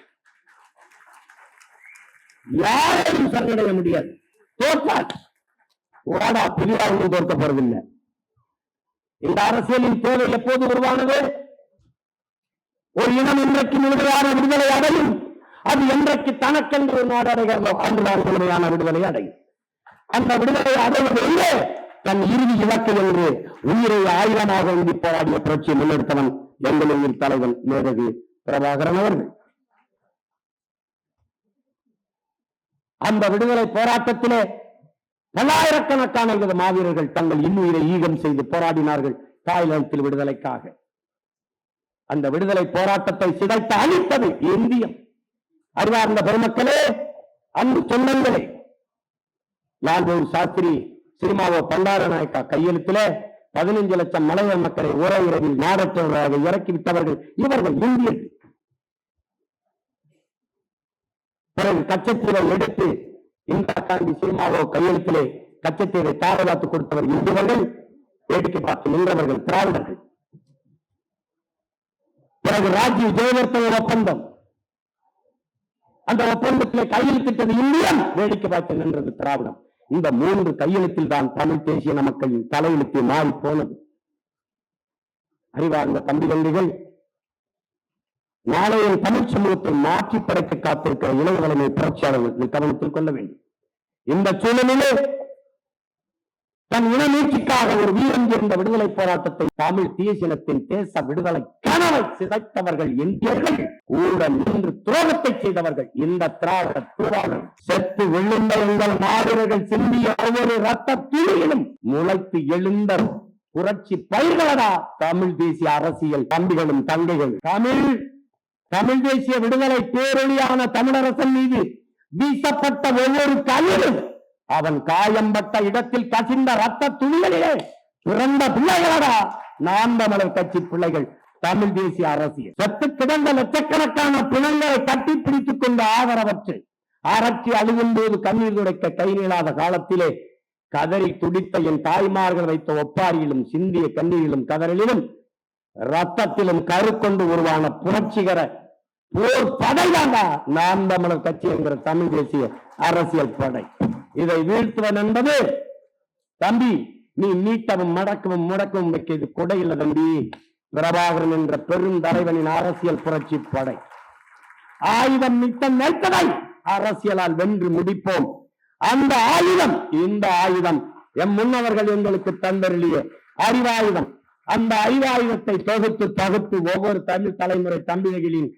யாரையும் சரணடைய முடியாது. தோற்றால் ஓடா புதிதாக தோற்க போறதில்லை. இந்த அரசியலின் தேவை எப்போது உருவானது? ஒரு இனம் இன்றைக்கு முழுமையான விடுதலை அடையும். அது என்றைக்கு தனக்கென்று ஒரு நாடு அடைகிறதோ அன்றுதான் முழுமையான விடுதலை அடையும். அந்த விடுதலை அடைவது இல்லை தன் இறுதி இலக்கு என்று உயிரை ஆயுதமாக எழுதி போராடிய புரட்சியை முன்னெடுத்தவன் எங்கள் உயிர் தலைவன் மேதகு பிரபாகரன் அவர்கள். அந்த விடுதலை போராட்டத்திலே பல்லாயிரக்கணக்கான மாவீரர்கள் தங்கள் இன்னுயிரை ஈகம் செய்து போராடினார்கள் தாய்லாந்தில் விடுதலைக்காக. அந்த விடுதலை போராட்டத்தை சிதைத்து அழித்தது இந்தியம். அறிவார்ந்த பெருமக்களே, அன்பு சொந்தங்களே, லால்பகதூர் சாஸ்திரி சினிமாவோ பண்டாரநாயக்கா கையெழுத்திலே 15 லட்சம் மலைய மக்களை ஒரே இரவில் நாடற்றவர்களாக இறக்கிவிட்டவர்கள் இவர்கள் இந்தியர்கள். பிறகு கச்சத்தீவை எடுத்து இந்திரா காந்தி சினிமாவோ கையெழுத்திலே கச்சத்தீவை பாதுகாத்து கொடுத்தவர் இந்துவர்கள், வேடிக்கை பார்த்து நின்றவர்கள் திராவிடர்கள். பிறகு ராஜீவ் ஜெயவர்தன ஒப்பந்தம், அந்த ஒப்பந்தத்திலே கையெழுத்திட்டது இந்தியன், வேடிக்கை பார்த்து நின்றது திராவிடம். இந்த 3 கையெழுத்தில் தான் தமிழ் தேசிய மக்களின் தலையெழுத்து மாறி போனது. அறிவார்ந்த தம்பி தம்பிகள், நாளைய தமிழ் சமூகத்தை மாற்றி படைக்க காத்திருக்கிற இளைஞர்களை புரட்சியாளர்கள் கவனத்தில் கொள்ள வேண்டும். இந்த சூழலிலே தன் இன நீட்சிக்காக ஒரு வீரம் இருந்த விடுதலை போராட்டத்தை தமிழ் தேசியத்தின் தேச விடுதலை கனவை சிதைத்தவர்கள் இந்தியர்கள், ஊழல் நின்று துரோகத்தை செய்தவர்கள் இந்த திராவிட தூவாளர். செத்து விழுந்த எங்கள் மாவீரர்கள் சிந்திய ஒவ்வொரு ரத்த துளியிலும் முளைத்து எழுந்த புரட்சி பயிர்களடா தமிழ் தேசிய அரசியல் தம்பிகளும் தங்கைகள். தமிழ் தேசிய விடுதலை பேரொழியான தமிழரசன் மீது வீசப்பட்ட ஒவ்வொரு கல்லிலும் அவன் காயம்பட்ட இடத்தில் கசிந்த ரத்த துளிகளிலே பிறந்த பிள்ளைகளடா நாம் தமிழர் கட்சி பிள்ளைகள். தமிழ் தேசிய அரசியல் செத்து கிடந்த லட்சக்கணக்கான பிணங்களை கட்டி பிடித்துக் கொண்டு ஆதரவற்று அரட்சி அழுகும் போது கண்ணீர் துடைக்க கை நீளாத காலத்திலே கதறி துடித்த என் தாய்மார்கள் வைத்த ஒப்பாரியிலும் சிந்திய கண்ணீரிலும் கதறலிலும் ரத்தத்திலும் கருக்கொண்டு உருவான புரட்சிகர போர் படைதாண்டா நாம் தமிழர் கட்சி என்கிற தமிழ் தேசிய அரசியல் படை. இதை வீழ்த்துவன் என்பது தம்பி நீ நீட்டவும் மடக்கவும் முடக்கவும் வைக்கிறது கொடையில்லை தம்பி. பிரபாகரன் என்ற பெரும் தலைவனின் அரசியல் புரட்சி படை. ஆயுதம் நித்தம் நினைத்ததை அரசியலால் வென்று முடிப்போம். அந்த ஆயுதம், இந்த ஆயுதம் எம் முன்னவர்கள் எங்களுக்கு தந்தருளிய அறிவாயுதம். அந்த அறிவாயுதத்தை தொகுத்து பகுத்து ஒவ்வொரு தமிழ் தலைமுறை தம்பிகளின்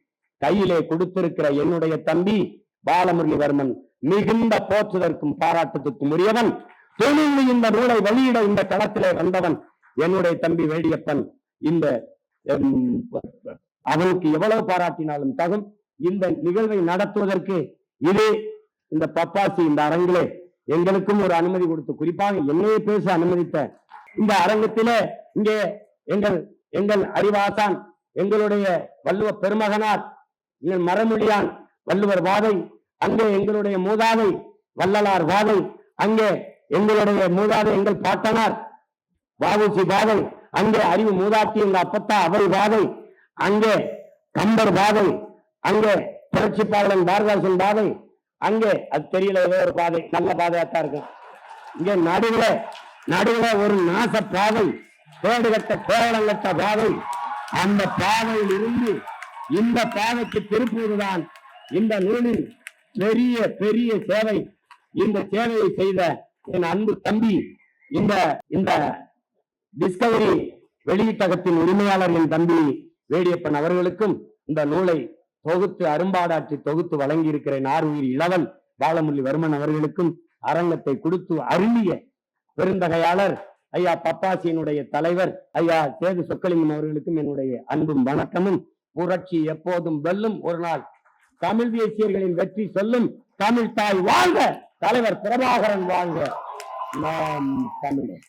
கையிலே கொடுத்திருக்கிற என்னுடைய தம்பி பாலமுரளிவர்மன் மிகுந்த போற்றுதற்கும் பாராட்டத்துக்கும் உரியவன். தொழில் இந்த நூலை வெளியிட இந்த களத்திலே வந்தவன் என்னுடைய தம்பி வேடியப்பன். இந்த அவனுக்கு எவ்வளவு பாராட்டினாலும் தகும். இந்த நிகழ்வை நடத்துவதற்கு இதே இந்த பப்பாசி இந்த அரங்கிலே எங்களுக்கும் ஒரு அனுமதி கொடுத்து, குறிப்பாக என்னையே பேச அனுமதித்த இந்த அரங்கத்திலே இங்கே எங்கள் அறிவாசான், எங்களுடைய வள்ளுவ பெருமகனார், எங்கள் மரமொழியான் வள்ளுவர் வாதை, அங்கே எங்களுடைய மூதாதை வள்ளலார் வாதை, அங்கே எங்களுடைய மூதாதை எங்கள் பாட்டனார் வாவுசி வாதை, அங்கே அறிவு மூதாட்டி எங்க அப்பத்தா அவள் வாதை, அங்கே கம்பர் வாதை, அங்கே புரட்சிப்பாளன் பாரதாசன் வாதை, அங்கே அது தெரியல ஏதோ ஒரு பாதை, நல்ல பாதையாத்தான் இருக்கு. இங்கே நடுவுல ஒரு நாச பாதை, கேடுகட்ட கேரளங்கட்ட பாதை. அந்த பாதையில் இருந்து இந்த பாதைக்கு திருப்புவதுதான் இந்த நூலின் பெரிய பெரிய சேவை. இந்த சேவையை செய்த என் அன்பு தம்பி, இந்த டிஸ்கவரி வெளியீட்டகத்தின் உரிமையாளர் என் தம்பி வேடியப்பன் அவர்களுக்கும் இந்த நூலை தொகுத்து அரும்பாடாற்றி தொகுத்து வழங்கி இருக்கிற நார்உயிர் இளவல் பாலமுரளிவர்மன் அவர்களுக்கும் அரங்கத்தை கொடுத்து அருளிய பெருந்தகையாளர் ஐயா பப்பாசியினுடைய தலைவர் ஐயா சேது சொக்கலிங்கம் அவர்களுக்கும் என்னுடைய அன்பும் வணக்கமும். புரட்சி எப்போதும் வெல்லும். ஒரு நாள் தமிழ் தேசியர்களின் வெற்றி சொல்லும். தமிழ் தாய் வாழ்க, தலைவர் பிரபாகரன் வாழ்க. நாம் தமிழர்.